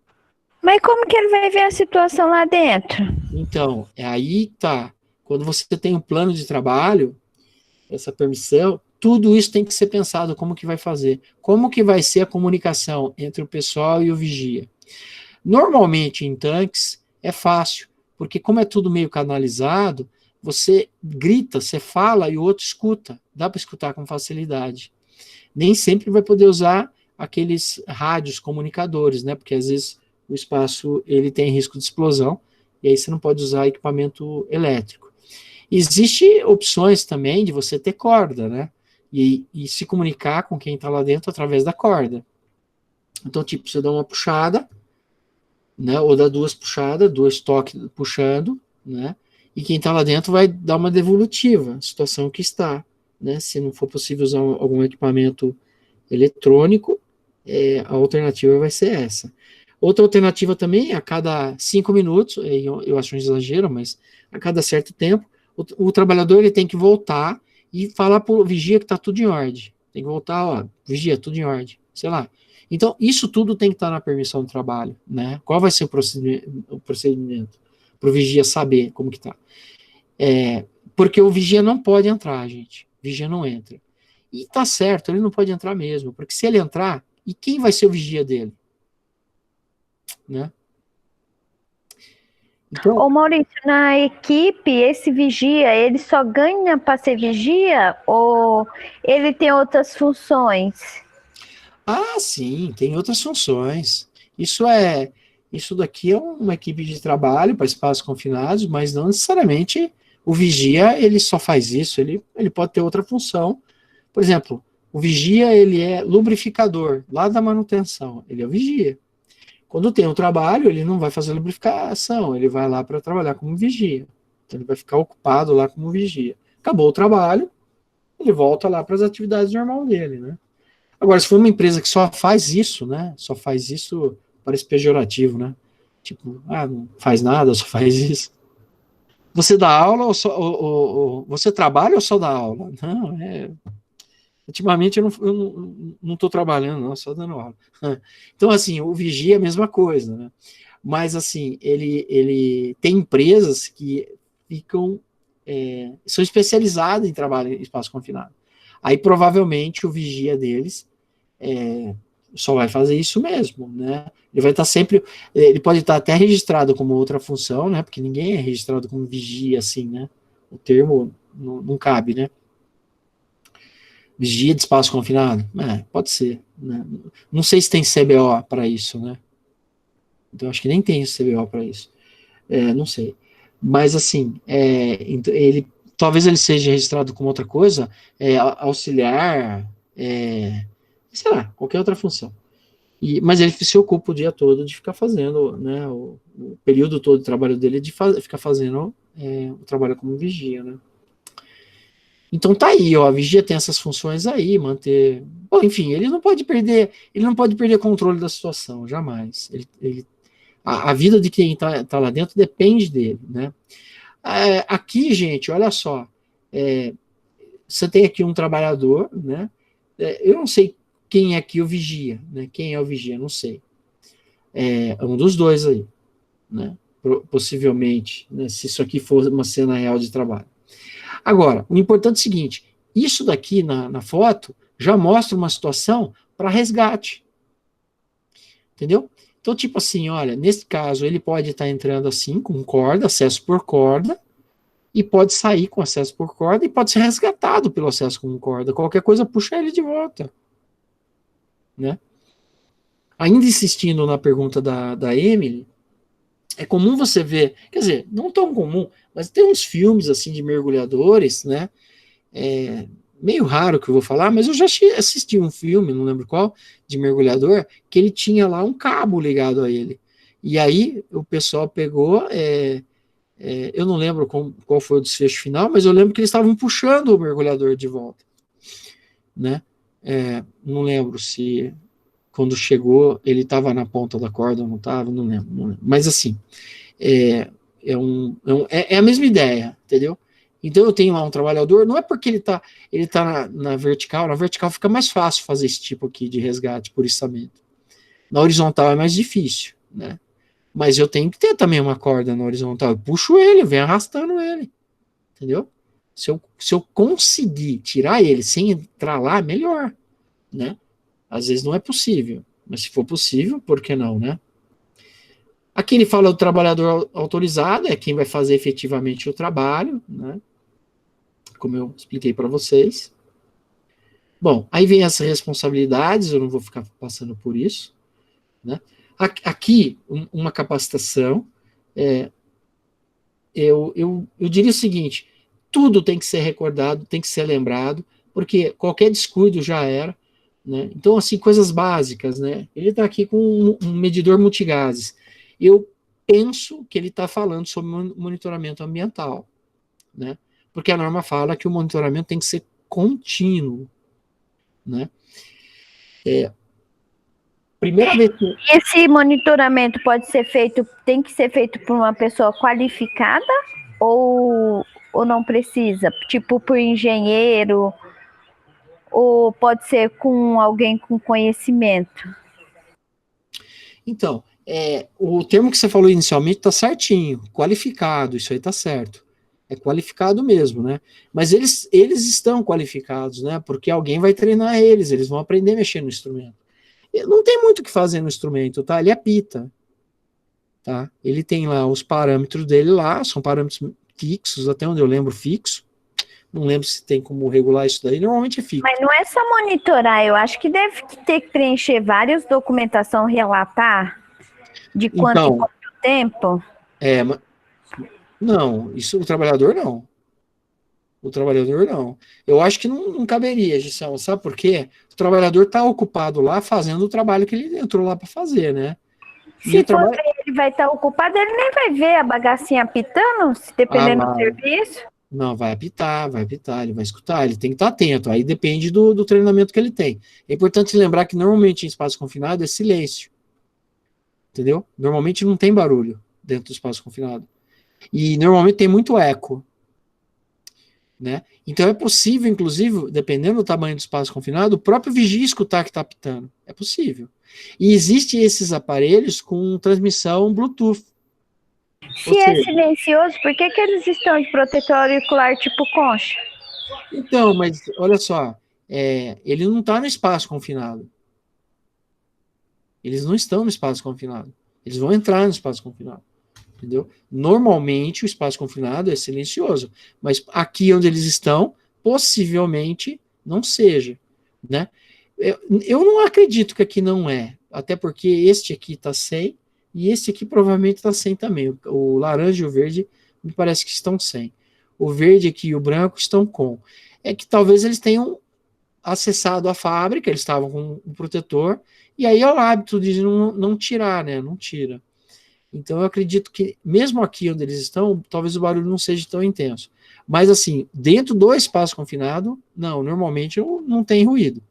Mas como que ele vai ver a situação lá dentro? Então, aí tá. Quando você tem um plano de trabalho, essa permissão, tudo isso tem que ser pensado, como que vai fazer. Como que vai ser a comunicação entre o pessoal e o vigia. Normalmente, em tanques, é fácil, porque como é tudo meio canalizado, você grita, você fala e o outro escuta, dá para escutar com facilidade. Nem sempre vai poder usar aqueles rádios comunicadores, né, porque às vezes o espaço ele tem risco de explosão, e aí você não pode usar equipamento elétrico. Existem opções também de você ter corda, né, e se comunicar com quem está lá dentro através da corda. Então, tipo, você dá uma puxada, né, ou dá duas puxadas, dois toques puxando, né, e quem está lá dentro vai dar uma devolutiva, situação que está, né, se não for possível usar algum equipamento eletrônico, a alternativa vai ser essa. Outra alternativa também, a cada 5 minutos, eu acho um exagero, mas a cada certo tempo, o trabalhador ele tem que voltar e falar para o vigia que está tudo em ordem. Tem que voltar, ó, vigia, tudo em ordem, sei lá. Então, isso tudo tem que estar na permissão do trabalho, né? Qual vai ser o procedimento para o vigia saber como que está? Porque o vigia não pode entrar, gente. O vigia não entra. E tá certo, ele não pode entrar mesmo, porque se ele entrar, e quem vai ser o vigia dele? Né? Então, ô Maurício, na equipe, esse vigia, ele só ganha para ser vigia ou ele tem outras funções? Ah, sim, tem outras funções. Isso daqui é uma equipe de trabalho para espaços confinados, mas não necessariamente o vigia ele só faz isso, ele pode ter outra função. Por exemplo, o vigia ele é lubrificador lá da manutenção, ele é o vigia. Quando tem um trabalho, ele não vai fazer lubrificação, ele vai lá para trabalhar como vigia. Então ele vai ficar ocupado lá como vigia. Acabou o trabalho, ele volta lá para as atividades normais dele, né? Agora, se for uma empresa que só faz isso, né? Só faz isso, parece pejorativo, né? Tipo, não faz nada, só faz isso. Você dá aula ou você trabalha ou só dá aula? Não, ultimamente eu não estou trabalhando, não, só dando aula. Então, assim, o vigia é a mesma coisa, né? Mas, assim, ele tem empresas que são especializadas em trabalho em espaço confinado. Aí, provavelmente, o vigia deles só vai fazer isso mesmo, né? Ele vai estar sempre, ele pode estar até registrado como outra função, né? Porque ninguém é registrado como vigia, assim, né? O termo não cabe, né? Vigia de espaço confinado? Pode ser. Né? Não sei se tem CBO para isso, né? Então, acho que nem tem CBO para isso. Não sei. Mas, assim, talvez ele seja registrado como outra coisa, auxiliar, sei lá, qualquer outra função. Mas ele se ocupa o dia todo de ficar fazendo, né? O período todo do trabalho dele é de ficar fazendo o trabalho como vigia, né? Então tá aí, ó, a vigia tem essas funções aí, manter. Bom, enfim, ele não pode perder controle da situação, jamais. A vida de quem tá lá dentro depende dele, né? Aqui, gente, olha só, você tem aqui um trabalhador, né? Eu não sei quem é aqui o vigia, né? Quem é o vigia, não sei. É um dos dois aí, né? Possivelmente, né? Se isso aqui for uma cena real de trabalho. Agora, o importante é o seguinte, isso daqui na foto já mostra uma situação para resgate. Entendeu? Então, tipo assim, olha, nesse caso, ele pode estar entrando assim, com corda, acesso por corda, e pode sair com acesso por corda, e pode ser resgatado pelo acesso com corda. Qualquer coisa, puxa ele de volta. Né? Ainda insistindo na pergunta da Emily, é comum você ver, quer dizer, não tão comum, mas tem uns filmes assim de mergulhadores, né? Meio raro que eu vou falar, mas eu já assisti um filme, não lembro qual, de mergulhador, que ele tinha lá um cabo ligado a ele. E aí o pessoal pegou, eu não lembro qual foi o desfecho final, mas eu lembro que eles estavam puxando o mergulhador de volta. Né? Não lembro se quando chegou ele estava na ponta da corda ou não estava, não lembro. Mas assim, é a mesma ideia, entendeu? Então eu tenho lá um trabalhador, não é porque ele tá na vertical fica mais fácil fazer esse tipo aqui de resgate por içamento. Na horizontal é mais difícil, né? Mas eu tenho que ter também uma corda na horizontal, eu puxo ele, venho arrastando ele, entendeu? Se eu conseguir tirar ele sem entrar lá, melhor, né? Às vezes não é possível, mas se for possível, por que não, né? Aqui ele fala do trabalhador autorizado, é quem vai fazer efetivamente o trabalho, né? Como eu expliquei para vocês. Bom, aí vem as responsabilidades, eu não vou ficar passando por isso, né? Aqui, uma capacitação, eu diria o seguinte, tudo tem que ser recordado, tem que ser lembrado, porque qualquer descuido já era, né? Então, assim, coisas básicas, né? Ele está aqui com um medidor multigases. Eu penso que ele está falando sobre monitoramento ambiental, né? Porque a norma fala que o monitoramento tem que ser contínuo, né? Primeira vez que... Esse monitoramento tem que ser feito por uma pessoa qualificada ou não precisa? Tipo, por engenheiro, ou pode ser com alguém com conhecimento? Então, o termo que você falou inicialmente está certinho, qualificado, isso aí está certo. É qualificado mesmo, né? Mas eles estão qualificados, né? Porque alguém vai treinar eles vão aprender a mexer no instrumento. Não tem muito o que fazer no instrumento, tá? Ele apita, tá? Ele tem lá os parâmetros dele lá, são parâmetros fixos, até onde eu lembro fixo. Não lembro se tem como regular isso daí, normalmente é fixo. Mas não é só monitorar, eu acho que deve ter que preencher várias documentação, relatar de quanto em quanto tempo. Não, isso o trabalhador não. O trabalhador não. Eu acho que não caberia, Gisela, sabe por quê? O trabalhador está ocupado lá fazendo o trabalho que ele entrou lá para fazer, né? Se for ver, ele vai estar ocupado, ele nem vai ver a bagacinha apitando, se dependendo do serviço. Não, vai apitar, ele vai escutar, ele tem que estar atento, aí depende do treinamento que ele tem. É importante lembrar que normalmente em espaço confinado é silêncio, entendeu? Normalmente não tem barulho dentro do espaço confinado. E normalmente tem muito eco, né? Então é possível, inclusive, dependendo do tamanho do espaço confinado, o próprio vigia escutar que está apitando. É possível. E existem esses aparelhos com transmissão Bluetooth. Se é silencioso, por que eles estão de protetor auricular tipo concha? Então, mas olha só, ele não está no espaço confinado. Eles não estão no espaço confinado. Eles vão entrar no espaço confinado. Entendeu? Normalmente o espaço confinado é silencioso, mas aqui onde eles estão, possivelmente não seja, né? Eu não acredito que aqui não é, até porque este aqui está sem e este aqui provavelmente está sem também. O laranja e o verde me parece que estão sem. O verde aqui e o branco estão com. É que talvez eles tenham acessado a fábrica, eles estavam com um protetor, e aí é o hábito de não tirar, né? Não tira. Então eu acredito que, mesmo aqui onde eles estão, talvez o barulho não seja tão intenso. Mas assim, dentro do espaço confinado, não, normalmente não tem ruído.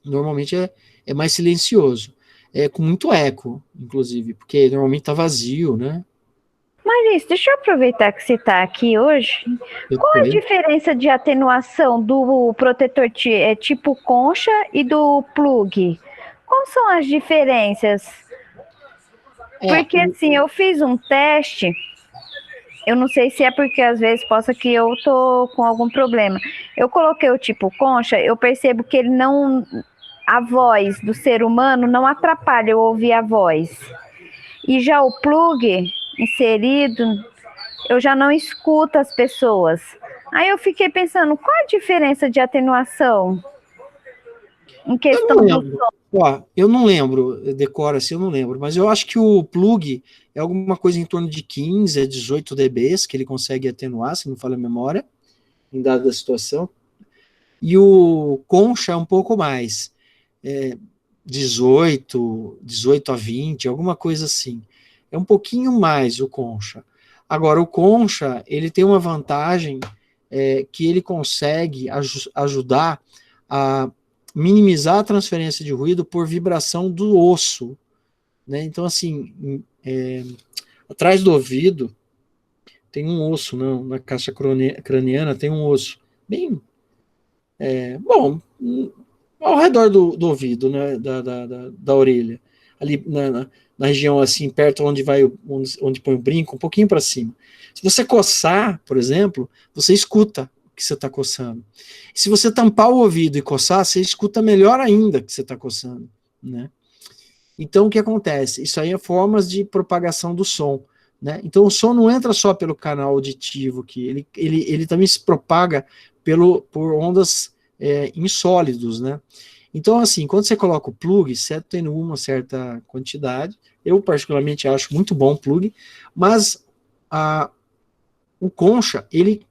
Normalmente é mais silencioso. É com muito eco, inclusive, porque normalmente está vazio, né? Mas deixa eu aproveitar que você está aqui hoje. Qual a diferença de atenuação do protetor tipo concha e do plug? Quais são as diferenças? Porque assim, eu fiz um teste, eu não sei se é porque às vezes possa que eu tô com algum problema. Eu coloquei o tipo concha, eu percebo que ele não... A voz do ser humano não atrapalha eu ouvir a voz. E já o plug inserido, eu já não escuto as pessoas. Aí eu fiquei pensando, qual a diferença de atenuação em questão do som? Ó, eu não lembro, decora assim, eu não lembro, mas eu acho que o plug é alguma coisa em torno de 15 a 18 dBs que ele consegue atenuar, se não falha a memória, em dada situação. E o concha é um pouco mais, 18 a 20, alguma coisa assim. É um pouquinho mais o concha. Agora, o concha, ele tem uma vantagem que ele consegue ajudar a minimizar a transferência de ruído por vibração do osso, né? Então, assim, atrás do ouvido tem um osso, não, na caixa craniana tem um osso, bem, bom, ao redor do ouvido, né, da orelha, ali na região assim, perto onde põe o brinco, um pouquinho para cima. Se você coçar, por exemplo, você escuta que você está coçando. Se você tampar o ouvido e coçar, você escuta melhor ainda que você está coçando, né? Então, o que acontece? Isso aí é formas de propagação do som, né? Então, o som não entra só pelo canal auditivo aqui, ele também se propaga por ondas insólidos, né? Então, assim, quando você coloca o plug, você tem uma certa quantidade, eu particularmente acho muito bom o plug, mas o concha, ele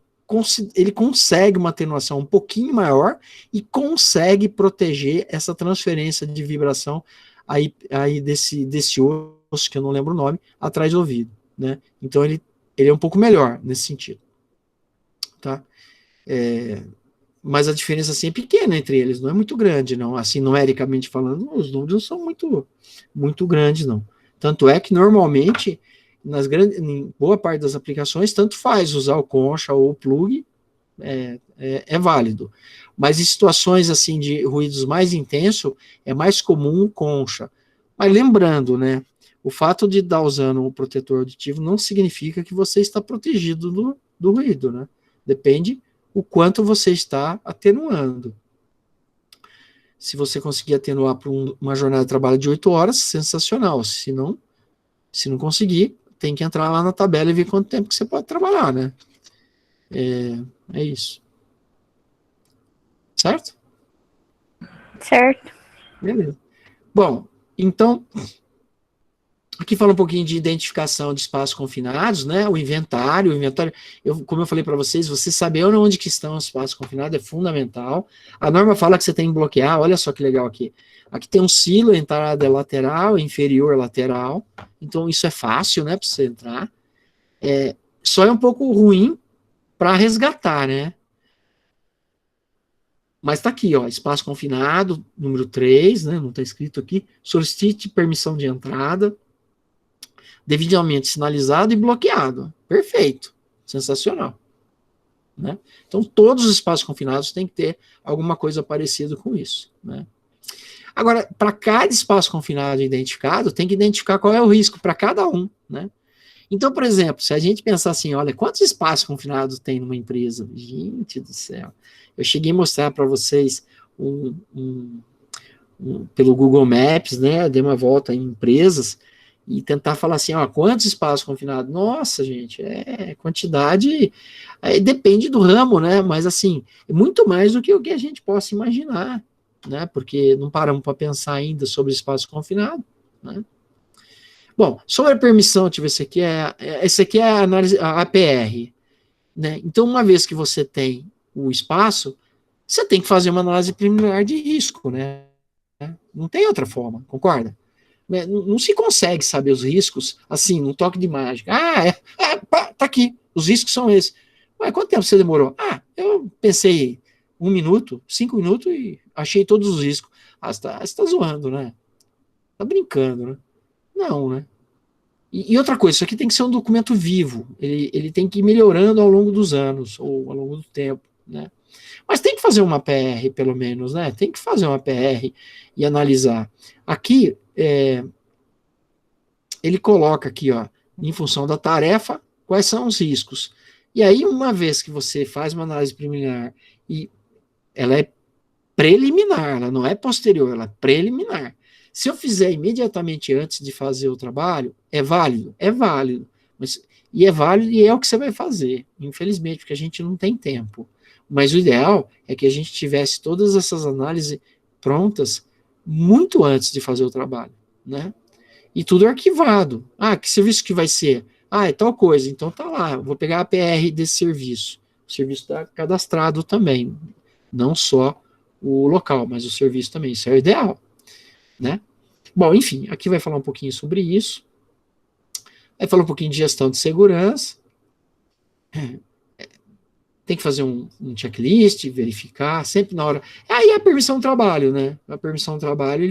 consegue uma atenuação um pouquinho maior e consegue proteger essa transferência de vibração aí desse osso, que eu não lembro o nome, atrás do ouvido, né? Então ele é um pouco melhor nesse sentido, tá? Mas a diferença assim é pequena entre eles, não é muito grande, não. Assim, numericamente falando, os números não são muito grandes, não. Tanto é que normalmente em boa parte das aplicações, tanto faz usar o concha ou o plug, é válido. Mas em situações assim de ruídos mais intensos, é mais comum o concha. Mas lembrando, né, o fato de estar usando o protetor auditivo não significa que você está protegido do ruído, né? Depende o quanto você está atenuando. Se você conseguir atenuar para uma jornada de trabalho de 8 horas, sensacional. Se não conseguir, tem que entrar lá na tabela e ver quanto tempo que você pode trabalhar, né? É isso. Certo? Certo. Beleza. Bom, então, aqui fala um pouquinho de identificação de espaços confinados, né? O inventário, como eu falei para vocês, você saber onde que estão os espaços confinados é fundamental. A norma fala que você tem que bloquear, olha só que legal aqui. Aqui tem um silo, a entrada é lateral, inferior lateral, então isso é fácil, né, para você entrar. Só é um pouco ruim para resgatar, né? Mas está aqui, ó, espaço confinado, número 3, né, não está escrito aqui, solicite permissão de entrada, devidamente sinalizado e bloqueado. Perfeito, sensacional. Né? Então, todos os espaços confinados têm que ter alguma coisa parecida com isso. Né? Agora, para cada espaço confinado identificado, tem que identificar qual é o risco para cada um. Né? Então, por exemplo, se a gente pensar assim, olha, quantos espaços confinados tem numa empresa? Gente do céu. Eu cheguei a mostrar para vocês pelo Google Maps, né? Dei uma volta em empresas e tentar falar assim, ó, quantos espaços confinados? Nossa, gente, quantidade, depende do ramo, né? Mas assim, é muito mais do que o que a gente possa imaginar, né? Porque não paramos para pensar ainda sobre espaço confinado, né? Bom, sobre a permissão, deixa eu ver, esse aqui é a análise, a APR, né? Então, uma vez que você tem o espaço, você tem que fazer uma análise preliminar de risco, né? Não tem outra forma, concorda? Não se consegue saber os riscos assim, num toque de mágica. Tá aqui, os riscos são esses. Ué, quanto tempo você demorou? Eu pensei 1 minuto, 5 minutos e achei todos os riscos. Você tá zoando, né? Tá brincando, né? Não, né? E outra coisa, isso aqui tem que ser um documento vivo. Ele tem que ir melhorando ao longo dos anos, ou ao longo do tempo, né? Mas tem que fazer uma PR, pelo menos, né? Tem que fazer uma PR e analisar. Aqui, ele coloca aqui, ó, em função da tarefa, quais são os riscos. E aí, uma vez que você faz uma análise preliminar, e ela é preliminar, ela não é posterior, ela é preliminar. Se eu fizer imediatamente antes de fazer o trabalho, é válido? É válido. É válido e é o que você vai fazer, infelizmente, porque a gente não tem tempo. Mas o ideal é que a gente tivesse todas essas análises prontas muito antes de fazer o trabalho, né? E tudo arquivado. Que serviço que vai ser? É tal coisa. Então tá lá, eu vou pegar a PR desse serviço. O serviço está cadastrado também, não só o local, mas o serviço também. Isso é o ideal, né? Bom, enfim, aqui vai falar um pouquinho sobre isso. Vai falar um pouquinho de gestão de segurança. Tem que fazer um checklist, verificar, sempre na hora. Aí a permissão do trabalho, né? A permissão do trabalho,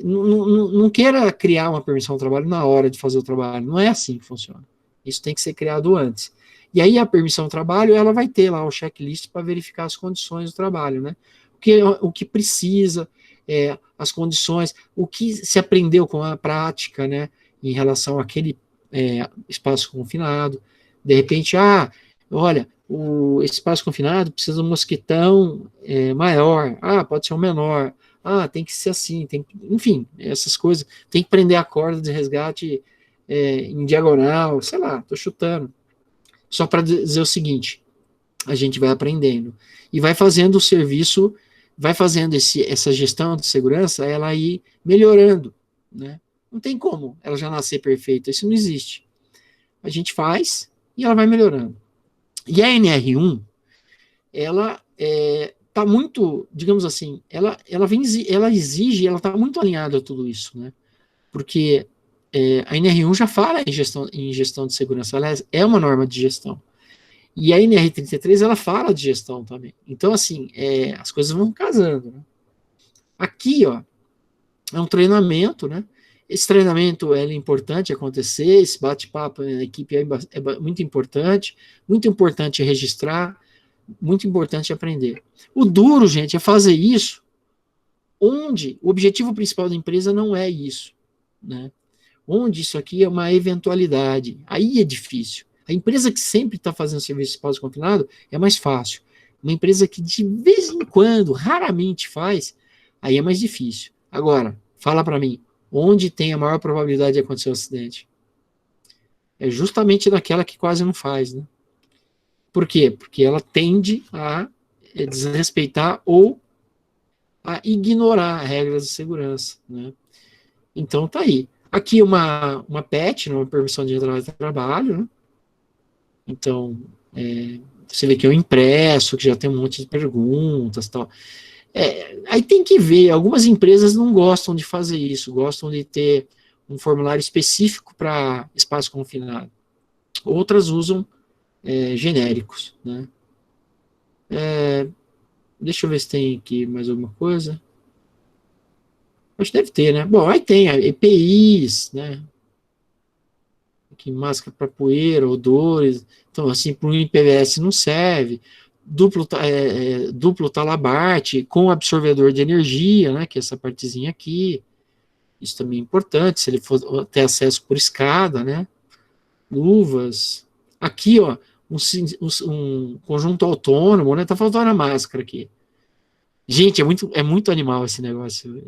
não queira criar uma permissão do trabalho na hora de fazer o trabalho. Não é assim que funciona. Isso tem que ser criado antes. E aí a permissão do trabalho, ela vai ter lá o checklist para verificar as condições do trabalho, né? O que precisa, as condições, o que se aprendeu com a prática, né? Em relação àquele espaço confinado. De repente, olha, esse espaço confinado precisa de um mosquitão maior. Pode ser um menor. tem que ser assim, enfim, essas coisas, tem que prender a corda de resgate em diagonal, sei lá, tô chutando. Só para dizer o seguinte, a gente vai aprendendo e vai fazendo o serviço, vai fazendo essa gestão de segurança, ela ir melhorando, né? Não tem como ela já nascer perfeita, isso não existe. A gente faz e ela vai melhorando. E a NR1, ela está muito, digamos assim, ela exige, ela está muito alinhada a tudo isso, né? Porque a NR1 já fala em gestão de segurança, ela é uma norma de gestão. E a NR33, ela fala de gestão também. Então, assim, as coisas vão casando, né? Aqui, ó, é um treinamento, né? Esse treinamento é importante acontecer, esse bate-papo na equipe é muito importante registrar, muito importante aprender. O duro, gente, é fazer isso onde o objetivo principal da empresa não é isso, né? Onde isso aqui é uma eventualidade, aí é difícil. A empresa que sempre está fazendo serviço pós-confinado é mais fácil. Uma empresa que de vez em quando, raramente faz, aí é mais difícil. Agora, fala para mim, onde tem a maior probabilidade de acontecer um acidente? É justamente naquela que quase não faz, né? Por quê? Porque ela tende a desrespeitar ou a ignorar regras de segurança, né? Então tá aí. Aqui uma PET, uma permissão de entrada de trabalho, né? Então, você vê que é um impresso, que já tem um monte de perguntas e tal. Aí tem que ver, algumas empresas não gostam de fazer isso, gostam de ter um formulário específico para espaço confinado. Outras usam genéricos, né? Deixa eu ver se tem aqui mais alguma coisa. Acho que deve ter, né? Bom, aí tem EPIs, né? Aqui, máscara para poeira, odores. Então, assim, para o IPVS não serve. Duplo talabarte com absorvedor de energia, né? Que é essa partezinha aqui. Isso também é importante, se ele for ter acesso por escada, né? Luvas. Aqui, ó, um conjunto autônomo, né? Tá faltando a máscara aqui. Gente, é muito animal esse negócio.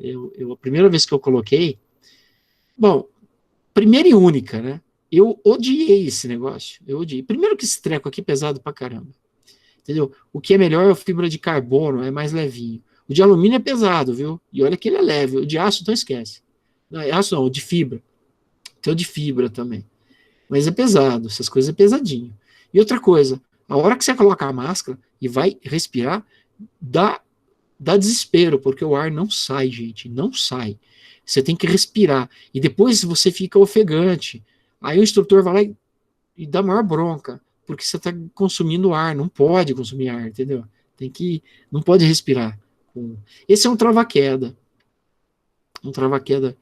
A primeira vez que eu coloquei. Bom, primeira e única, né? Eu odiei esse negócio. Eu odiei. Primeiro que esse treco aqui é pesado pra caramba. Entendeu? O que é melhor é a fibra de carbono, é mais levinho. O de alumínio é pesado, viu? E olha que ele é leve. O de aço, então esquece. Não, aço não, o de fibra. Tem o de fibra também. Mas é pesado, essas coisas é pesadinho. E outra coisa, a hora que você coloca a máscara e vai respirar, dá desespero, porque o ar não sai, gente, não sai. Você tem que respirar. E depois você fica ofegante. Aí o instrutor vai lá e dá maior bronca, porque você está consumindo ar, não pode consumir ar, entendeu? Não pode respirar. Esse é um trava-queda. Um trava-queda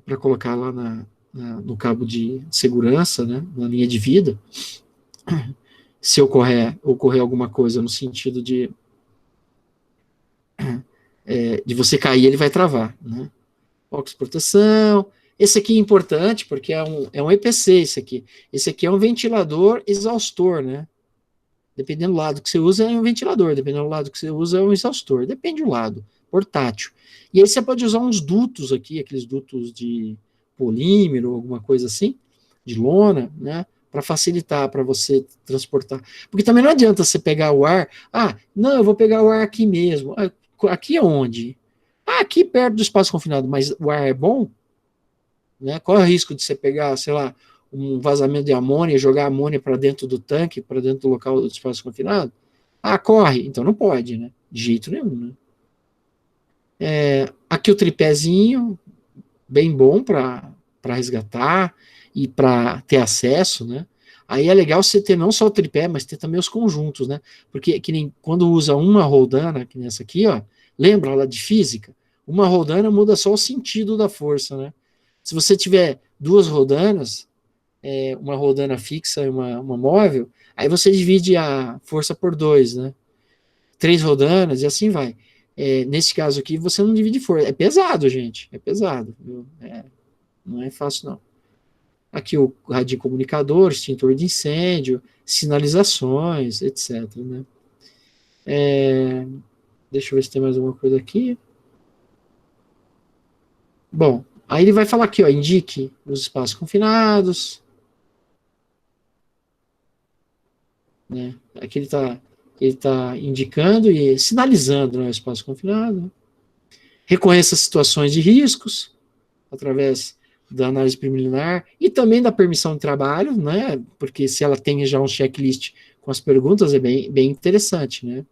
para colocar lá no cabo de segurança, né, na linha de vida. Se ocorrer alguma coisa no sentido de você cair, ele vai travar, né? Óculos de proteção. Esse aqui é importante, porque é um EPC, esse aqui. Esse aqui é um ventilador exaustor, né? Dependendo do lado que você usa, é um ventilador. Dependendo do lado que você usa, é um exaustor. Depende do lado. Portátil. E aí você pode usar uns dutos aqui, aqueles dutos de polímero, alguma coisa assim, de lona, né? Para facilitar, para você transportar. Porque também não adianta você pegar o ar. Não, eu vou pegar o ar aqui mesmo. Aqui aonde? Aqui perto do espaço confinado, mas o ar é bom? Né? Qual é o risco de você pegar, sei lá, um vazamento de amônia e jogar amônia para dentro do tanque, para dentro do local do espaço confinado? Corre. Então não pode, né? De jeito nenhum, né? Aqui o tripézinho, bem bom para resgatar e para ter acesso, né? Aí é legal você ter não só o tripé, mas ter também os conjuntos, né? Porque que nem quando usa uma roldana, que nessa aqui, ó, lembra lá de física? Uma roldana muda só o sentido da força, né? Se você tiver duas roldanas, uma roldana fixa e uma móvel, aí você divide a força por 2, né? 3 roldanas e assim vai. Nesse caso aqui, você não divide força. É pesado, gente. É pesado. Não é fácil, não. Aqui o radiocomunicador, extintor de incêndio, sinalizações, etc. Né? Deixa eu ver se tem mais alguma coisa aqui. Bom, aí ele vai falar aqui, ó, indique os espaços confinados, né? Aqui ele tá indicando e sinalizando, né, o espaço confinado. Reconheça situações de riscos através da análise preliminar e também da permissão de trabalho, né? Porque se ela tem já um checklist com as perguntas é bem interessante, né?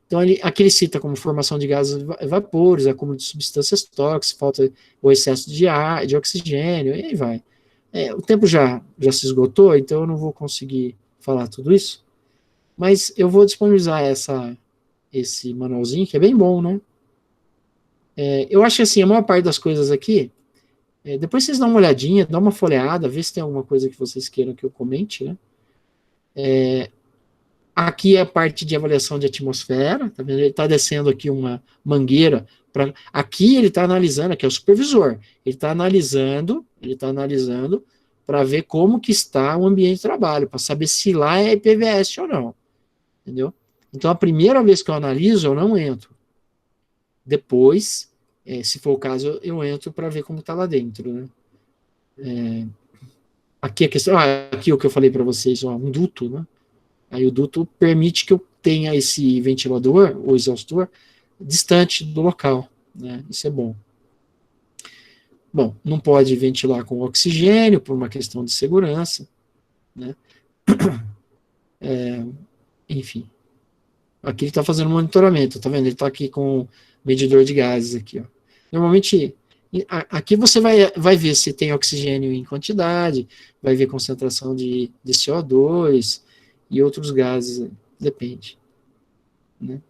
Então, aqui ele cita como formação de gases vapores, acúmulo de substâncias tóxicas, falta ou excesso de ar, de oxigênio, e aí vai. O tempo já se esgotou, então eu não vou conseguir falar tudo isso, mas eu vou disponibilizar esse manualzinho, que é bem bom, né? Eu acho que assim, a maior parte das coisas aqui, depois vocês dão uma olhadinha, dá uma folheada, vê se tem alguma coisa que vocês queiram que eu comente, né? Aqui é a parte de avaliação de atmosfera, tá vendo? Ele está descendo aqui uma mangueira. Aqui ele está analisando, aqui é o supervisor, ele está analisando para ver como que está o ambiente de trabalho, para saber se lá é IPVS ou não, entendeu? Então, a primeira vez que eu analiso, eu não entro. Depois, se for o caso, eu entro para ver como está lá dentro, né? Aqui a questão, aqui o que eu falei para vocês, ó, um duto, né? Aí o duto permite que eu tenha esse ventilador, ou exaustor, distante do local, né? Isso é bom. Bom, não pode ventilar com oxigênio, por uma questão de segurança, né? Enfim. Aqui ele está fazendo monitoramento, tá vendo? Ele está aqui com medidor de gases aqui, ó. Normalmente, aqui você vai ver se tem oxigênio em quantidade, vai ver concentração de CO2 e outros gases, depende, né?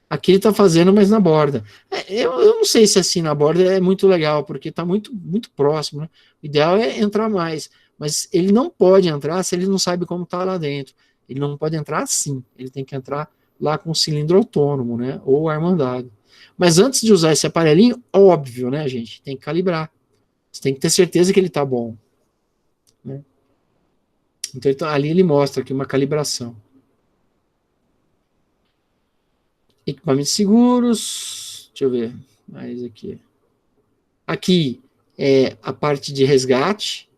Aqui ele está fazendo, mas na borda. Eu não sei se assim na borda é muito legal, porque está muito próximo, né? O ideal é entrar mais, mas ele não pode entrar se ele não sabe como está lá dentro. Ele não pode entrar assim, ele tem que entrar lá com o cilindro autônomo, né? Ou armandado. Mas antes de usar esse aparelhinho, óbvio, né, gente? Tem que calibrar. Você tem que ter certeza que ele está bom, né? Então ali ele mostra aqui uma calibração. Equipamentos seguros, deixa eu ver mais aqui. Aqui é a parte de resgate,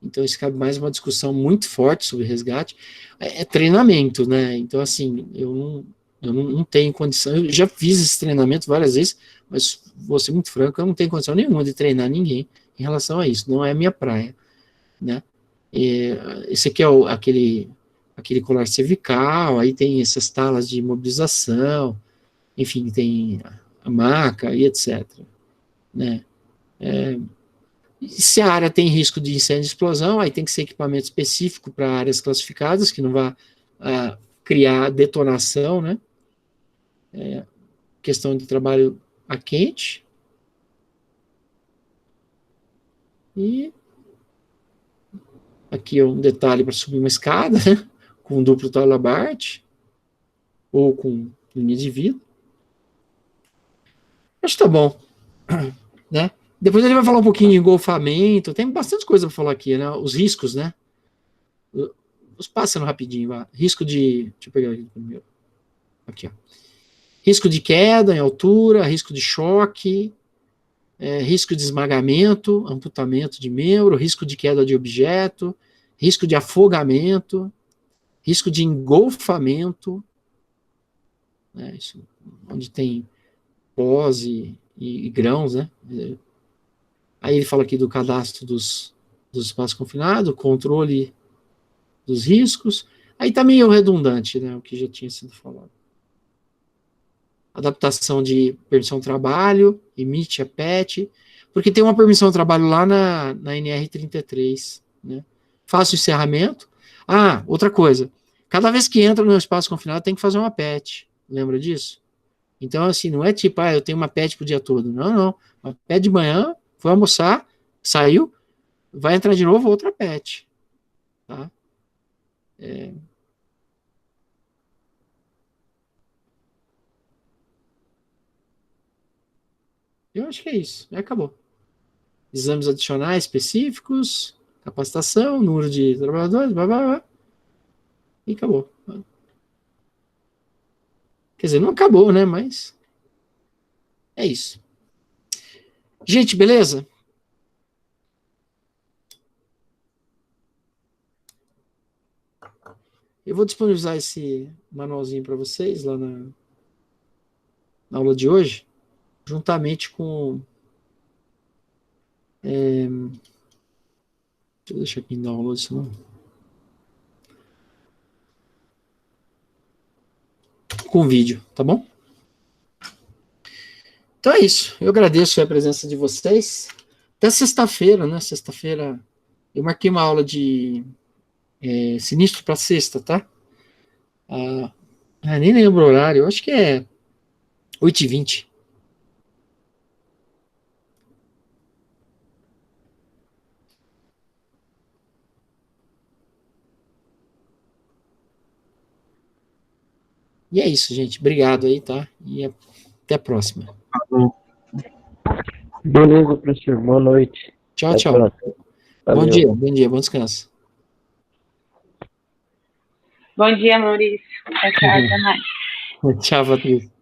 então isso cabe mais uma discussão muito forte sobre resgate. É treinamento, né? Então, assim, eu não tenho condição, eu já fiz esse treinamento várias vezes, mas vou ser muito franco, eu não tenho condição nenhuma de treinar ninguém em relação a isso, não é a minha praia, né? Esse aqui é aquele colar cervical, aí tem essas talas de imobilização, enfim, tem a maca e etc. Né? Se a área tem risco de incêndio e explosão, aí tem que ser equipamento específico para áreas classificadas, que não vá criar detonação, né? Questão de trabalho a quente. E aqui é um detalhe para subir uma escada, né? Com duplo talabarte, ou com linha de vidro. Acho que tá bom, né? Depois ele vai falar um pouquinho de engolfamento, tem bastante coisa para falar aqui, né? Os riscos, né? Os passando rapidinho, vai. Risco de. Deixa eu pegar aqui primeiro. Aqui, ó. Risco de queda em altura, risco de choque, risco de esmagamento, amputamento de membro, risco de queda de objeto, risco de afogamento, risco de engolfamento, né? Isso, onde tem pós e grãos, né? Aí ele fala aqui do cadastro dos espaços confinados, controle dos riscos. Aí tá meio redundante, né, o que já tinha sido falado. Adaptação de permissão de trabalho, emite a PET, porque tem uma permissão de trabalho lá na NR33, né? Faço o encerramento. Outra coisa, cada vez que entra no espaço confinado tem que fazer uma PET, lembra disso? Então, assim, não é tipo, eu tenho uma PET pro dia todo. Não. Uma PET de manhã, foi almoçar, saiu, vai entrar de novo outra PET. Tá? Eu acho que é isso. Acabou. Exames adicionais específicos, capacitação, número de trabalhadores, blá, blá, blá, e acabou. Quer dizer, não acabou, né? Mas é isso. Gente, beleza? Eu vou disponibilizar esse manualzinho para vocês lá na aula de hoje, juntamente com... deixa eu deixar aqui em download, senão... com o vídeo, tá bom? Então é isso. Eu agradeço a presença de vocês. Até sexta-feira, né? Sexta-feira eu marquei uma aula de sinistro para sexta, tá? Nem lembro o horário. Eu acho que é 8h20. E é isso, gente. Obrigado aí, tá? E até a próxima. Beleza, professor. Boa noite. Tchau, tchau. Bom dia, bom descanso. Bom dia, Maurício. Tchau, até mais. Tchau, Patrícia.